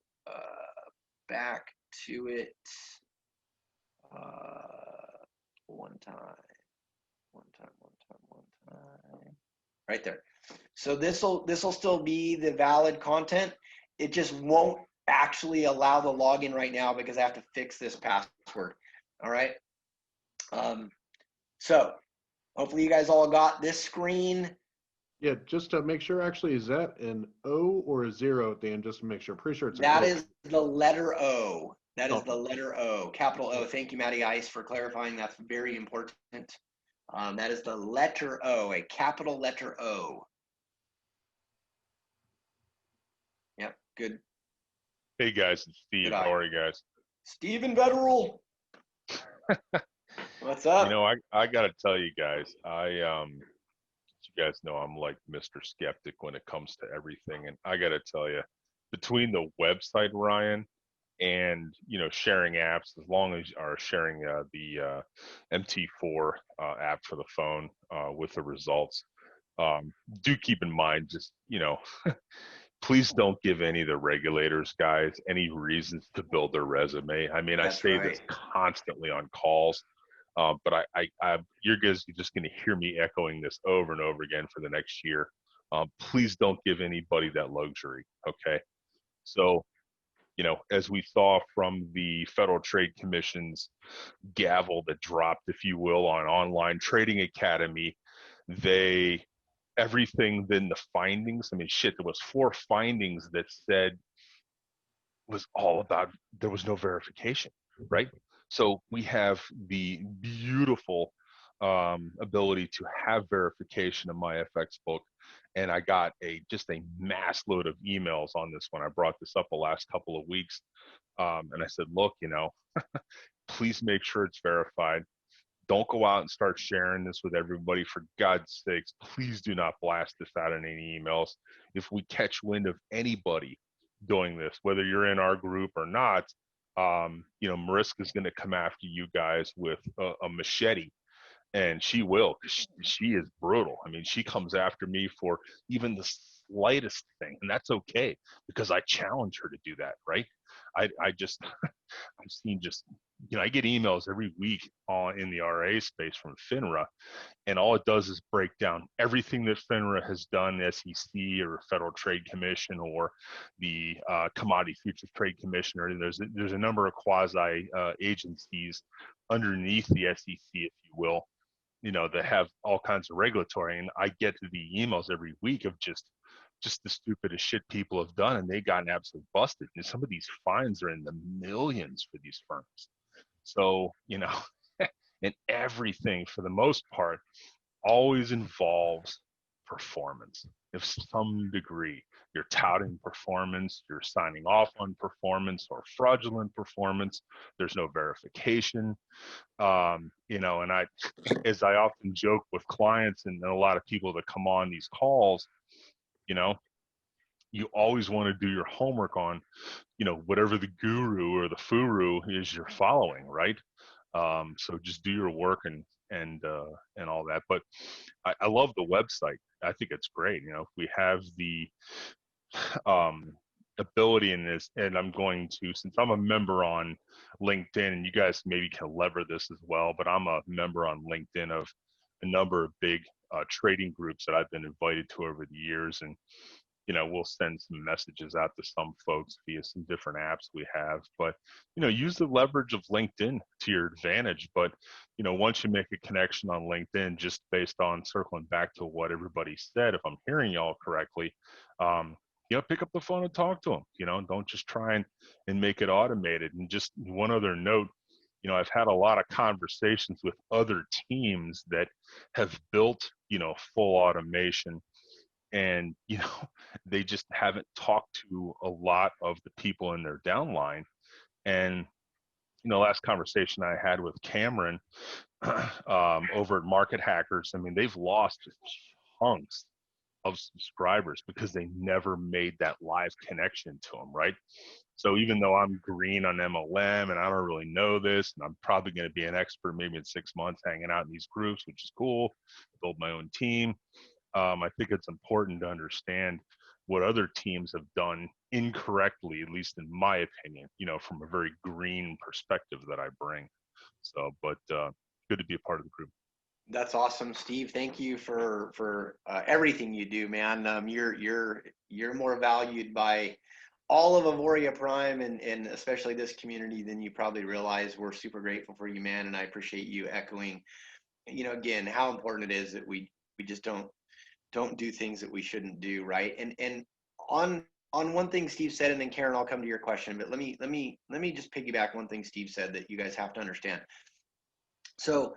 back to it one time right there. So this'll still be the valid content. It just won't actually allow the login right now because I have to fix this password. All right. So hopefully you guys all got this screen. Yeah, just to make sure, actually, is that an O or a 0 at the end? Just to make sure. Pretty sure it's That an O. is the letter O. That is the letter O, capital O. Thank you, Matty Ice, for clarifying. That's very important. That is the letter O, a capital letter O. Yep, good. Hey guys, it's Steve. Good eye. How are you guys? Steven Vetterl. What's up? You know, I gotta tell you guys, you guys know I'm like Mr. Skeptic when it comes to everything, and I gotta tell you, between the website, Ryan, and sharing apps, as long as you are sharing the MT4 app for the phone with the results, do keep in mind, just please don't give any of the regulators guys any reasons to build their resume. I mean, I That's say right. this constantly on calls, but you're guys are just going to hear me echoing this over and over again for the next year. Please don't give anybody that luxury. Okay. So, as we saw from the Federal Trade Commission's gavel that dropped, if you will, on Online Trading Academy, everything then the findings, I mean, shit, there was 4 findings that said was all about there was no verification, right? So we have the beautiful ability to have verification in my FX book, and I got just a mass load of emails on this when I brought this up the last couple of weeks, and I said, look, please make sure it's verified. Don't go out and start sharing this with everybody. For God's sakes, please do not blast this out in any emails. If we catch wind of anybody doing this, whether you're in our group or not, Mariska's going to come after you guys with a machete, and she will, because she is brutal. I mean, she comes after me for even the slightest thing, and that's okay because I challenge her to do that, right? I just I've seen just I get emails every week in the RA space from FINRA, and all it does is break down everything that FINRA has done, SEC or Federal Trade Commission or the Commodity Futures Trade Commission, or there's a number of quasi agencies underneath the SEC, if you will, that have all kinds of regulatory, and I get to the emails every week of just the stupidest shit people have done, and they gotten absolutely busted. And some of these fines are in the millions for these firms. So, and everything for the most part always involves performance of some degree. You're touting performance, you're signing off on performance or fraudulent performance. There's no verification. And as I often joke with clients and a lot of people that come on these calls, you always want to do your homework on, whatever the guru or the furu is you're following, right? So just do your work and all that. But I love the website. I think it's great. We have the ability in this, and I'm going to, since I'm a member on LinkedIn, and you guys maybe can lever this as well, but I'm a member on LinkedIn of a number of big trading groups that I've been invited to over the years, and we'll send some messages out to some folks via some different apps we have, but use the leverage of LinkedIn to your advantage. But once you make a connection on LinkedIn, just based on circling back to what everybody said, if I'm hearing y'all correctly, pick up the phone and talk to them. Don't just try and make it automated. And just one other note, I've had a lot of conversations with other teams that have built full automation, and they just haven't talked to a lot of the people in their downline. And last conversation I had with Cameron over at Market Hackers, I mean, they've lost chunks of subscribers because they never made that live connection to them, right? So even though I'm green on MLM and I don't really know this, and I'm probably going to be an expert maybe in 6 months hanging out in these groups, which is cool, build my own team. I think it's important to understand what other teams have done incorrectly, at least in my opinion, from a very green perspective that I bring. So, but good to be a part of the group. That's awesome, Steve. Thank you for everything you do, man. You're more valued by all of Avoria Prime and especially this community than you probably realize. We're super grateful for you, man, and I appreciate you echoing, again, how important it is that we just don't do things that we shouldn't do, right? And on on one thing Steve said, and then Karen, I'll come to your question, but let me just piggyback one thing Steve said that you guys have to understand. So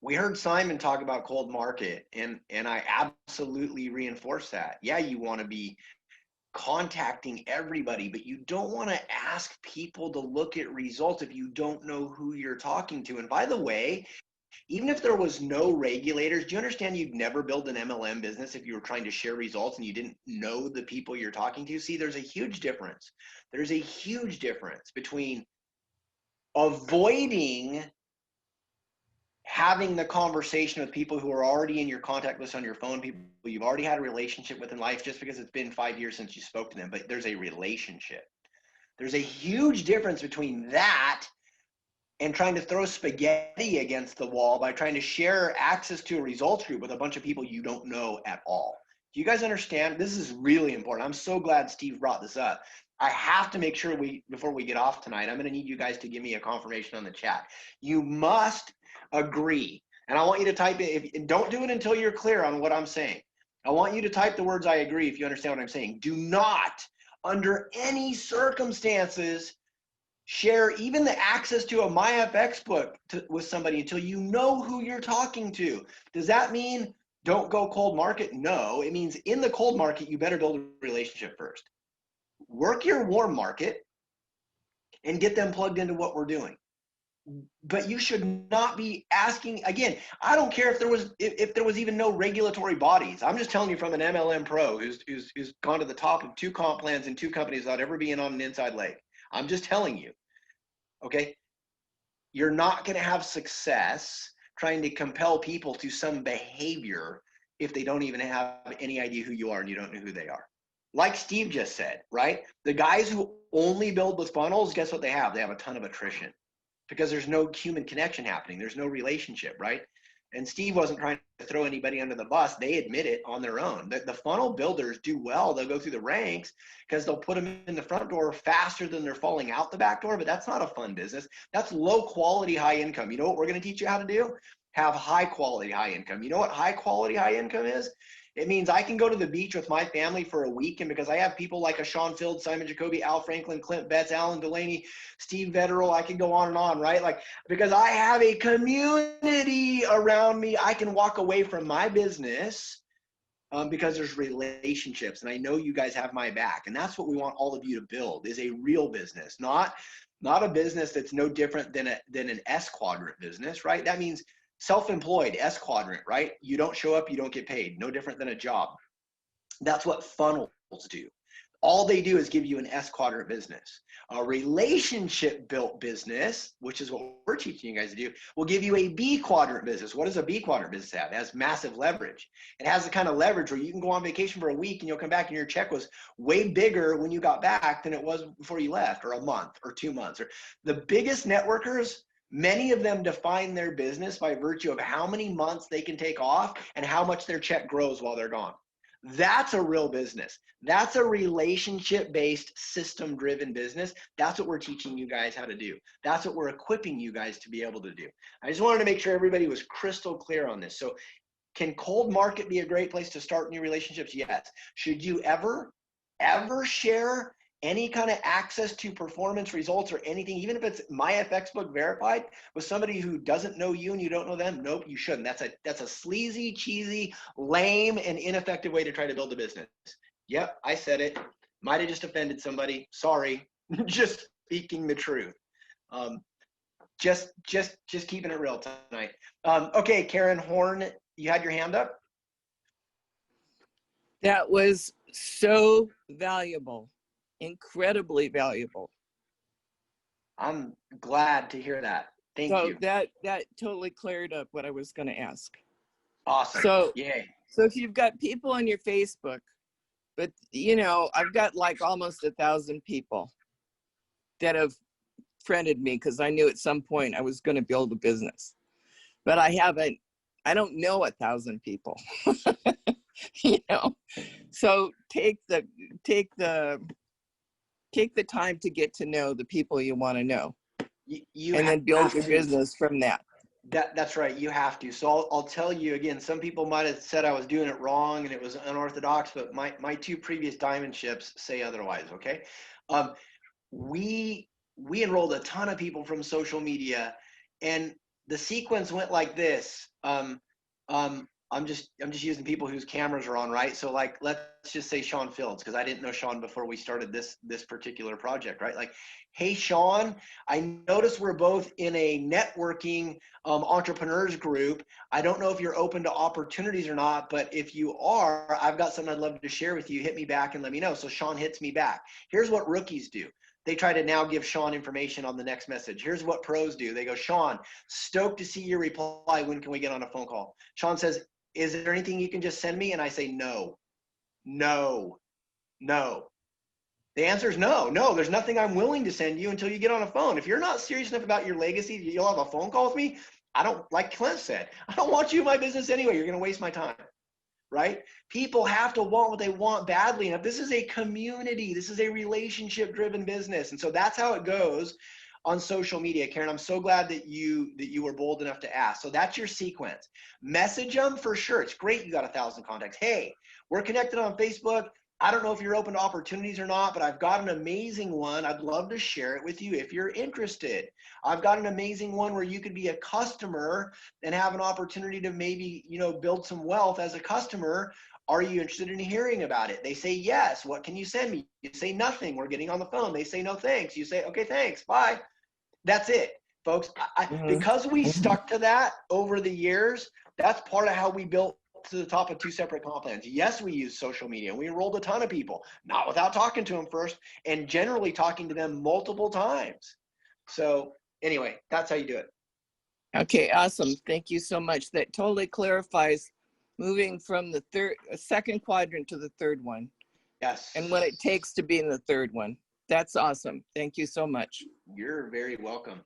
we heard Simon talk about cold market, and I absolutely reinforce that. Yeah, you want to be contacting everybody, but you don't want to ask people to look at results if you don't know who you're talking to. And by the way, even if there was no regulators, do you understand you'd never build an MLM business if you were trying to share results and you didn't know the people you're talking to? See, there's a huge difference. There's a huge difference between avoiding having the conversation with people who are already in your contact list on your phone, people you've already had a relationship with in life, just because it's been 5 years since you spoke to them, but there's a relationship. There's a huge difference between that and trying to throw spaghetti against the wall by trying to share access to a results group with a bunch of people you don't know at all. Do you guys understand? This is really important. I'm so glad Steve brought this up. I have to make sure before we get off tonight, I'm going to need you guys to give me a confirmation on the chat. You must agree. And I want you to type it. Don't do it until you're clear on what I'm saying. I want you to type the words I agree if you understand what I'm saying. Do not, under any circumstances, share even the access to a MyFX book with somebody until you know who you're talking to. Does that mean don't go cold market? No, it means in the cold market, you better build a relationship first. Work your warm market and get them plugged into what we're doing. But you should not be asking, again, I don't care if there was even no regulatory bodies. I'm just telling you from an MLM pro who's gone to the top of 2 comp plans in 2 companies without ever being on an inside leg. I'm just telling you, okay? You're not going to have success trying to compel people to some behavior if they don't even have any idea who you are and you don't know who they are. Like Steve just said, right? The guys who only build with funnels, guess what they have? They have a ton of attrition because there's no human connection happening. There's no relationship, right? And Steve wasn't trying to throw anybody under the bus. They admit it on their own. The funnel builders do well. They'll go through the ranks because they'll put them in the front door faster than they're falling out the back door, but that's not a fun business. That's low quality, high income. You know what we're going to teach you how to do? Have high quality, high income. You know what high quality, high income is? It means I can go to the beach with my family for a week, and because I have people like a Sean Field, Simon Jacoby, Al Franklin, Clint Betts, Alan Delaney, Steve Vetterl, I can go on, right? Like, because I have a community around me, I can walk away from my business because there's relationships, and I know you guys have my back, and that's what we want all of you to build, is a real business, not a business that's no different than an S quadrant business, right? That means self-employed, S quadrant, right? You don't show up, you don't get paid. No different than a job. That's what funnels do. All they do is give you an S quadrant business. A relationship built business, which is what we're teaching you guys to do, will give you a B quadrant business. What does a B quadrant business have? It has massive leverage. It has the kind of leverage where you can go on vacation for a week and you'll come back and your check was way bigger when you got back than it was before you left, or a month or 2 months. Or the biggest networkers, many of them define their business by virtue of how many months they can take off and how much their check grows while they're gone. That's a real business. That's a relationship-based, system-driven business. That's what we're teaching you guys how to do. That's what we're equipping you guys to be able to do. I just wanted to make sure everybody was crystal clear on this. So can cold market be a great place to start new relationships? Yes. Should you ever share any kind of access to performance results or anything, even if it's MyFX book verified, with somebody who doesn't know you and you don't know them? Nope, you shouldn't. That's a sleazy, cheesy, lame, and ineffective way to try to build a business. Yep, I said it. Might have just offended somebody. Sorry. Just speaking the truth. Just keeping it real tonight. Okay, Karen Horn, you had your hand up? That was so valuable. Incredibly valuable. I'm glad to hear that. Thank you. That totally cleared up what I was going to ask. Awesome. So yay. So if you've got people on your Facebook, but you know, I've got like almost 1,000 people that have friended me because I knew at some point I was going to build a business, but I don't know 1,000 people. You know, so take the time to get to know the people you want to know, and then build your business from that. That's right. You have to. So I'll tell you again, some people might have said I was doing it wrong and it was unorthodox, but my two previous diamond ships say otherwise. Okay. Um, we enrolled a ton of people from social media, and the sequence went like this. I'm just using people whose cameras are on, right? So like, let's just say Sean Fields, because I didn't know Sean before we started this particular project, right? Like, hey Sean, I noticed we're both in a networking entrepreneurs group. I don't know if you're open to opportunities or not, but if you are, I've got something I'd love to share with you. Hit me back and let me know. So Sean hits me back. Here's what rookies do. They try to now give Sean information on the next message. Here's what pros do. They go, Sean, stoked to see your reply. When can we get on a phone call? Sean says, is there anything you can just send me? And I say, no. The answer is no. There's nothing I'm willing to send you until you get on a phone. If you're not serious enough about your legacy, you'll have a phone call with me. I don't, like Clint said, I don't want you in my business anyway. You're going to waste my time, right? People have to want what they want badly enough. This is a community. This is a relationship-driven business. And so that's how it goes on social media. Karen, I'm so glad that you were bold enough to ask. So that's your sequence. Message them for sure. It's great you got 1,000 contacts. Hey, we're connected on Facebook. I don't know if you're open to opportunities or not, but I've got an amazing one. I'd love to share it with you if you're interested. I've got an amazing one where you could be a customer and have an opportunity to maybe, build some wealth as a customer. Are you interested in hearing about it? They say yes. What can you send me? You say nothing. We're getting on the phone. They say no thanks. You say, okay, thanks. Bye. That's it, folks. Because we stuck to that over the years, that's part of how we built to the top of 2 separate comp plans. Yes, we use social media. We enrolled a ton of people, not without talking to them first, and generally talking to them multiple times. So anyway, that's how you do it. Okay, awesome. Thank you so much. That totally clarifies moving from the second quadrant to the third one. Yes. And what it takes to be in the third one. That's awesome. Thank you so much. You're very welcome.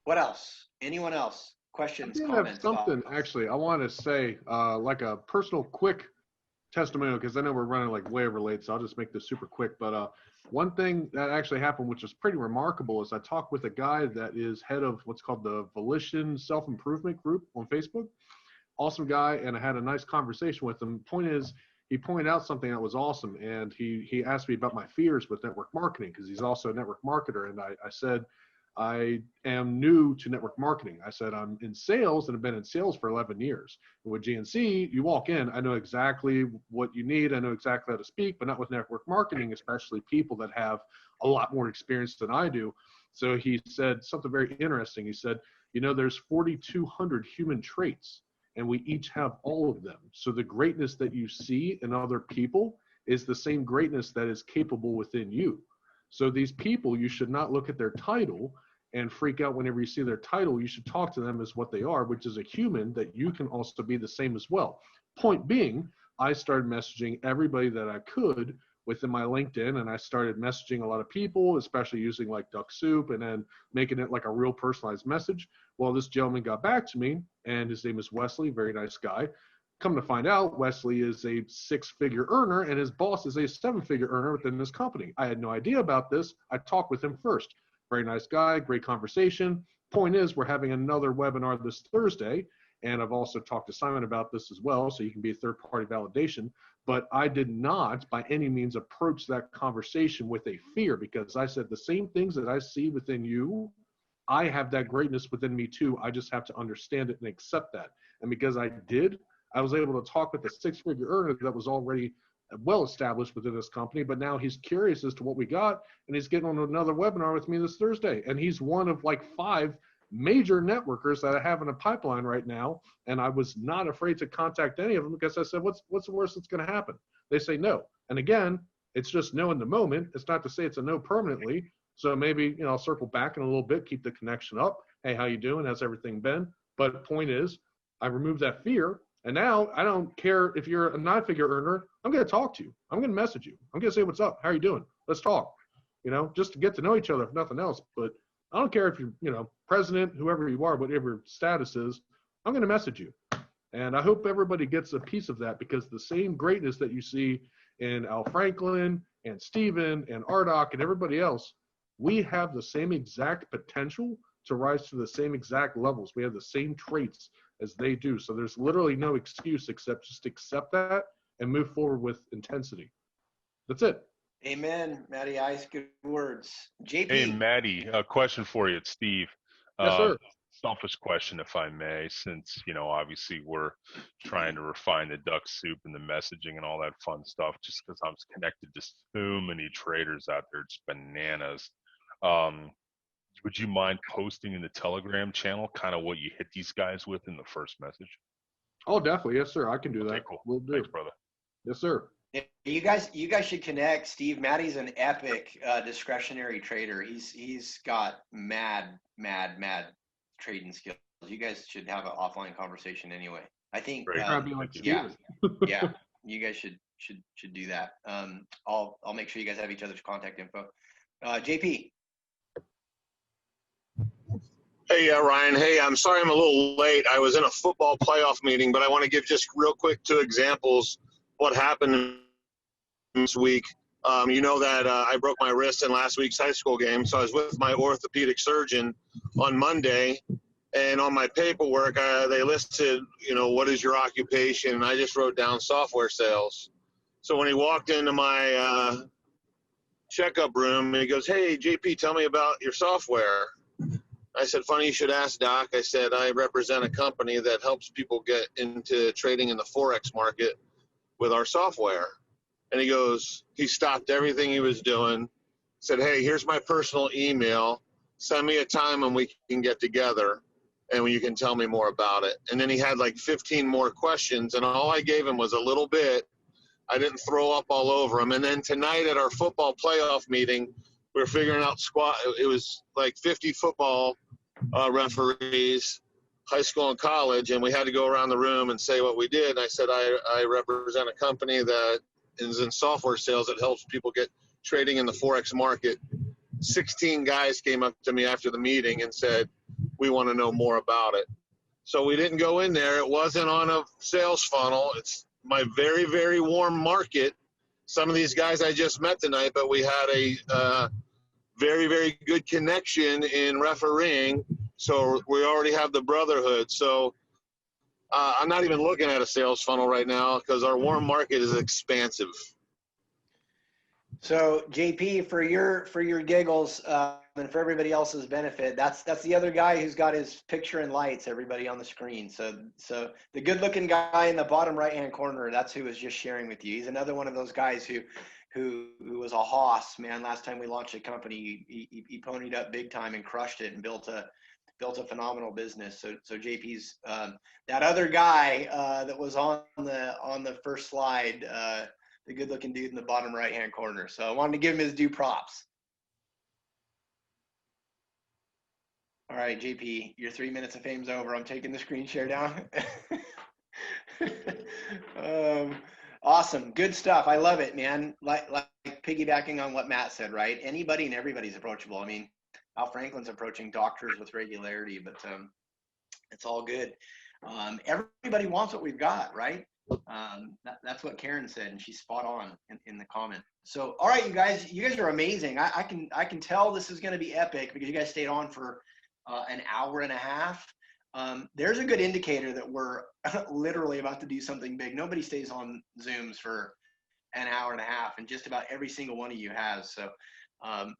What else? Anyone else? Questions, I comments? have something actually I want to say, like a personal quick testimonial, because I know we're running like way over late, so I'll just make this super quick. But one thing that actually happened, which was pretty remarkable, is I talked with a guy that is head of what's called the Volition Self-Improvement Group on Facebook. Awesome guy, and I had a nice conversation with him. Point is, he pointed out something that was awesome, and he asked me about my fears with network marketing, because he's also a network marketer. And I said, I am new to network marketing. I said, I'm in sales and have been in sales for 11 years. And with GNC, you walk in, I know exactly what you need. I know exactly how to speak, but not with network marketing, especially people that have a lot more experience than I do. So he said something very interesting. He said, there's 4,200 human traits, and we each have all of them. So the greatness that you see in other people is the same greatness that is capable within you. So these people, you should not look at their title and freak out whenever you see their title. You should talk to them as what they are, which is a human that you can also be the same as well. Point being, I started messaging everybody that I could within my LinkedIn, and I started messaging a lot of people, especially using like Duck Soup, and then making it like a real personalized message. Well, this gentleman got back to me, and his name is Wesley, very nice guy. Come to find out, Wesley is a 6-figure earner, and his boss is a 7-figure earner within this company. I had no idea about this. I talked with him first. Very nice guy, great conversation. Point is, we're having another webinar this Thursday, and I've also talked to Simon about this as well, so you can be a third-party validation. But I did not, by any means, approach that conversation with a fear, because I said the same things that I see within you, I have that greatness within me too. I just have to understand it and accept that. And because I did, I was able to talk with a 6-figure earner that was already well established within this company, but now he's curious as to what we got, and he's getting on another webinar with me this Thursday. And he's one of like 5 major networkers that I have in a pipeline right now. And I was not afraid to contact any of them, because I said, what's the worst that's going to happen? They say no. And again, it's just no in the moment. It's not to say it's a no permanently. So maybe, I'll circle back in a little bit, keep the connection up. Hey, how you doing? How's everything been? But point is, I removed that fear. And now I don't care if you're a 9-figure earner. I'm going to talk to you. I'm going to message you. I'm going to say, what's up? How are you doing? Let's talk, just to get to know each other, if nothing else. But I don't care if you're, president, whoever you are, whatever your status is, I'm going to message you. And I hope everybody gets a piece of that, because the same greatness that you see in Al Franklin and Stephen and Ardok and everybody else, we have the same exact potential to rise to the same exact levels. We have the same traits as they do. So there's literally no excuse except just accept that and move forward with intensity. That's it. Amen, Matty Ice. Good words. JP. Hey, Maddie, a question for you. It's Steve. Yes, sir. Selfish question, if I may, since, obviously we're trying to refine the duck soup and the messaging and all that fun stuff, just because I'm connected to so many traders out there. It's bananas. Would you mind posting in the Telegram channel kind of what you hit these guys with in the first message? Oh, definitely. Yes, sir. I can do Okay, that. cool. We'll do. Thanks, brother. Yes, sir. Yeah, you guys should connect. Steve Matty's an epic discretionary trader. He's got mad trading skills. You guys should have an offline conversation anyway. I think. Great. Probably like yeah, Steven. yeah. You guys should do that. I'll make sure you guys have each other's contact info. JP. Hey, Ryan. Hey, I'm sorry I'm a little late. I was in a football playoff meeting, but I want to give just real quick 2 examples what happened this week. You know that I broke my wrist in last week's high school game, so I was with my orthopedic surgeon on Monday, and on my paperwork, they listed, what is your occupation, and I just wrote down software sales. So when he walked into my checkup room, he goes, "Hey, JP, tell me about your software." I said, "Funny you should ask, Doc." I said, "I represent a company that helps people get into trading in the Forex market with our software." And he stopped everything he was doing, said, "Hey, here's my personal email. Send me a time and we can get together and you can tell me more about it." And then he had like 15 more questions, and all I gave him was a little bit. I didn't throw up all over him. And then tonight at our football playoff meeting, we were figuring out squad. It was like 50 football referees, high school and college, and we had to go around the room and say what we did. And I said, I represent a company that is in software sales that helps people get trading in the Forex market. 16 guys came up to me after the meeting and said, "We want to know more about it." So we didn't go in there. It wasn't on a sales funnel. It's my very, very warm market. Some of these guys I just met tonight, but we had a very, very good connection in refereeing. So we already have the brotherhood. So I'm not even looking at a sales funnel right now because our warm market is expansive. So JP, for your giggles and for everybody else's benefit, that's the other guy who's got his picture in lights, everybody on the screen. So the good looking guy in the bottom right hand corner, that's who was just sharing with you. He's another one of those guys who was a hoss, man. Last time we launched a company, he ponied up big time and crushed it and built a phenomenal business. So JP's that other guy that was on the first slide, the good looking dude in the bottom right hand corner. So I wanted to give him his due props. All right, JP, your 3 minutes of fame's over. I'm taking the screen share down. Awesome. Good stuff. I love it, man. Like piggybacking on what Matt said, right? Anybody and everybody's approachable. I mean, Al Franklin's approaching doctors with regularity, but it's all good. Everybody wants what we've got, right? That's what Karen said, and she's spot on in the comment. So, all right, you guys are amazing. I can tell this is going to be epic because you guys stayed on for an hour and a half. There's a good indicator that we're literally about to do something big. Nobody stays on Zooms for an hour and a half, and just about every single one of you has. So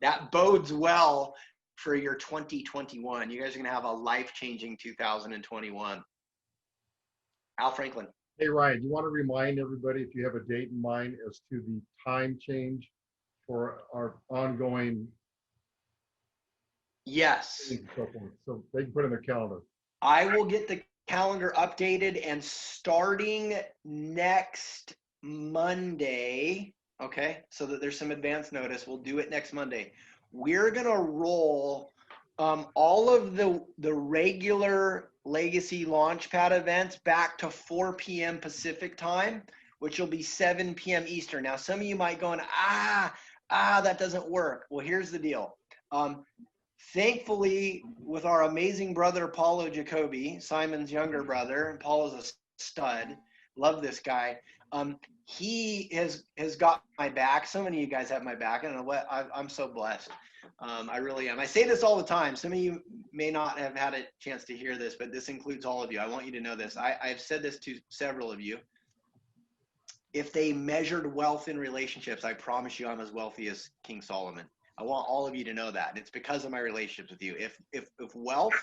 that bodes well for your 2021. You guys are going to have a life-changing 2021. Al Franklin. Hey, Ryan, do you want to remind everybody, if you have a date in mind, as to the time change for our ongoing? Yes. And so forth, so they can put it in their calendar. I will get the calendar updated, and starting next Monday, okay, so that there's some advance notice, we'll do it next Monday. We're going to roll all of the regular Legacy Launchpad events back to 4 p.m. Pacific time, which will be 7 p.m. Eastern. Now, some of you might go, that doesn't work. Well, here's the deal. Thankfully, with our amazing brother, Paulo Jacoby, Simon's younger brother, and Paul is a stud. Love this guy. He has got my back. So many of you guys have my back. I don't know what, I'm so blessed. I really am. I say this all the time. Some of you may not have had a chance to hear this, but this includes all of you. I want you to know this. I've said this to several of you. If they measured wealth in relationships, I promise you I'm as wealthy as King Solomon. I want all of you to know that. And it's because of my relationships with you. If wealth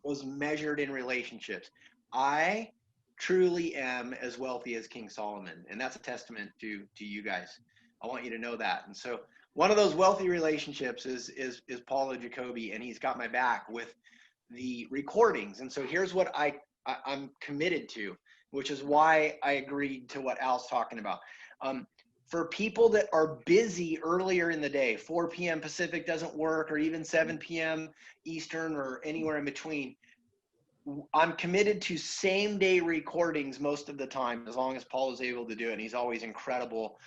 was measured in relationships, I truly am as wealthy as King Solomon. And that's a testament to you guys. I want you to know that. And so one of those wealthy relationships is Paulo Jacoby, and he's got my back with the recordings. And so here's what I'm committed to, which is why I agreed to what Al's talking about. For people that are busy earlier in the day, 4 p.m. Pacific doesn't work, or even 7 p.m. Eastern, or anywhere in between, I'm committed to same day recordings most of the time, as long as Paul is able to do it. And he's always incredible.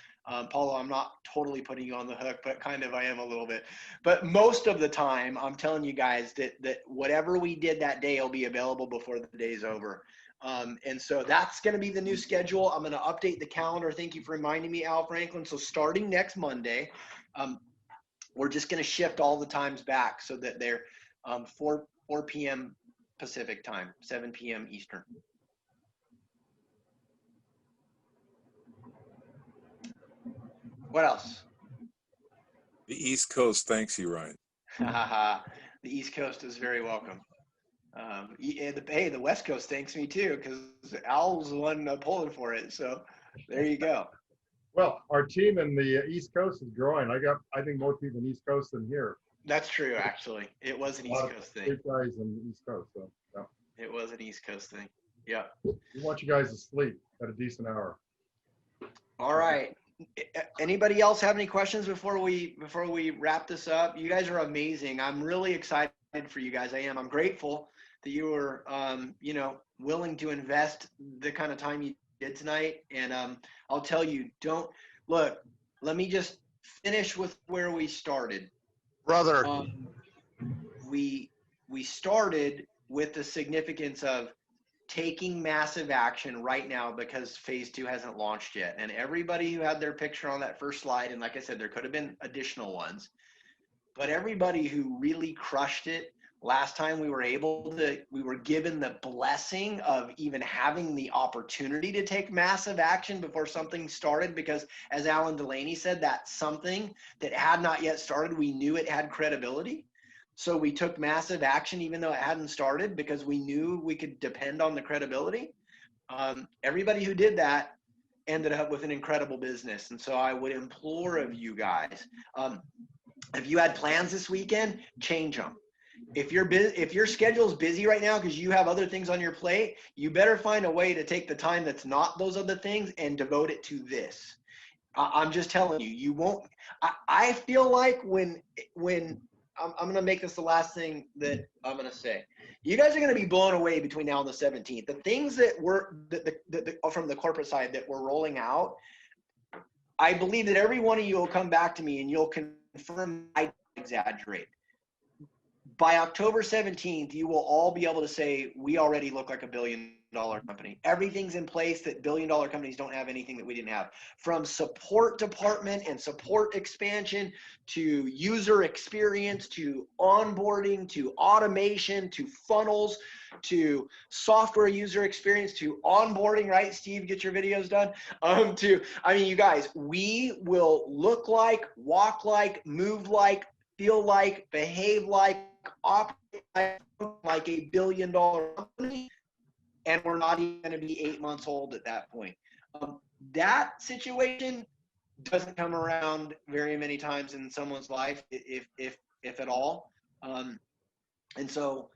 Paulo, I'm not totally putting you on the hook, but kind of I am a little bit. But most of the time, I'm telling you guys that whatever we did that day will be available before the day's over. And so that's going to be the new schedule. I'm going to update the calendar. Thank you for reminding me, Al Franklin. So starting next Monday, we're just going to shift all the times back so that they're 4 p.m. Pacific time, 7 p.m. Eastern. What else? The East Coast thanks you, Ryan. The East Coast is very welcome. The West Coast thanks me too, because Al's the one pulling for it. So there you go. Well, our team in the East Coast is growing. I think more people in the East Coast than here. That's true, actually. It was an East Coast thing. Great guys in the East Coast. So, yeah. It was an East Coast thing. Yeah. We want you guys to sleep at a decent hour. All right. Anybody else have any questions before we wrap this up? You guys are amazing. I'm really excited for you guys. I am. I'm grateful that you were, willing to invest the kind of time you did tonight. And I'll tell you, let me just finish with where we started. Brother. We started with the significance of taking massive action right now because phase 2 hasn't launched yet. And everybody who had their picture on that first slide, and like I said, there could have been additional ones, but everybody who really crushed it last time, we were given the blessing of even having the opportunity to take massive action before something started, because as Alan Delaney said, that something that had not yet started, we knew it had credibility. So we took massive action even though it hadn't started, because we knew we could depend on the credibility. Everybody who did that ended up with an incredible business. And so I would implore of you guys, if you had plans this weekend, change them. If your schedule's busy right now because you have other things on your plate, you better find a way to take the time that's not those other things and devote it to this. I'm just telling you, you won't. I feel like when I'm going to make this the last thing that I'm going to say. You guys are going to be blown away between now and the 17th. The things that were from the corporate side that we're rolling out, I believe that every one of you will come back to me and you'll confirm I exaggerate. By October 17th, you will all be able to say, we already look like $1 billion company. Everything's in place that $1 billion companies don't have anything that we didn't have. From support department and support expansion to user experience to onboarding to automation to funnels to software user experience to onboarding, right? Steve, get your videos done. You guys, we will look like, walk like, move like, feel like, behave like, operate like $1 billion company. And we're not even going to be 8 months old at that point. That situation doesn't come around very many times in someone's life, if at all. And so,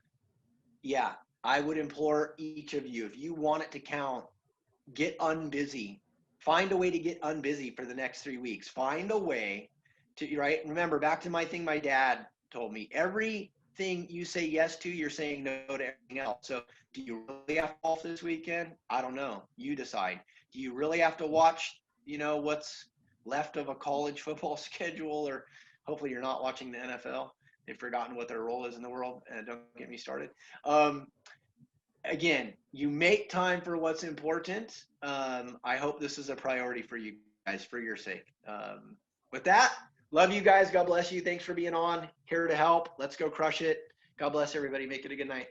yeah, I would implore each of you, if you want it to count, get unbusy. Find a way to get unbusy for the next 3 weeks. Find a way to, right? Remember, back to my thing my dad told me, everything you say yes to, you're saying no to everything else. So do you really have golf this weekend? I don't know. You decide. Do you really have to watch, what's left of a college football schedule? Or hopefully you're not watching the NFL. They've forgotten what their role is in the world. And don't get me started. Again, you make time for what's important. I hope this is a priority for you guys, for your sake. With that, Love you guys. God bless you. Thanks for being on. Here to help. Let's go crush it. God bless everybody. Make it a good night.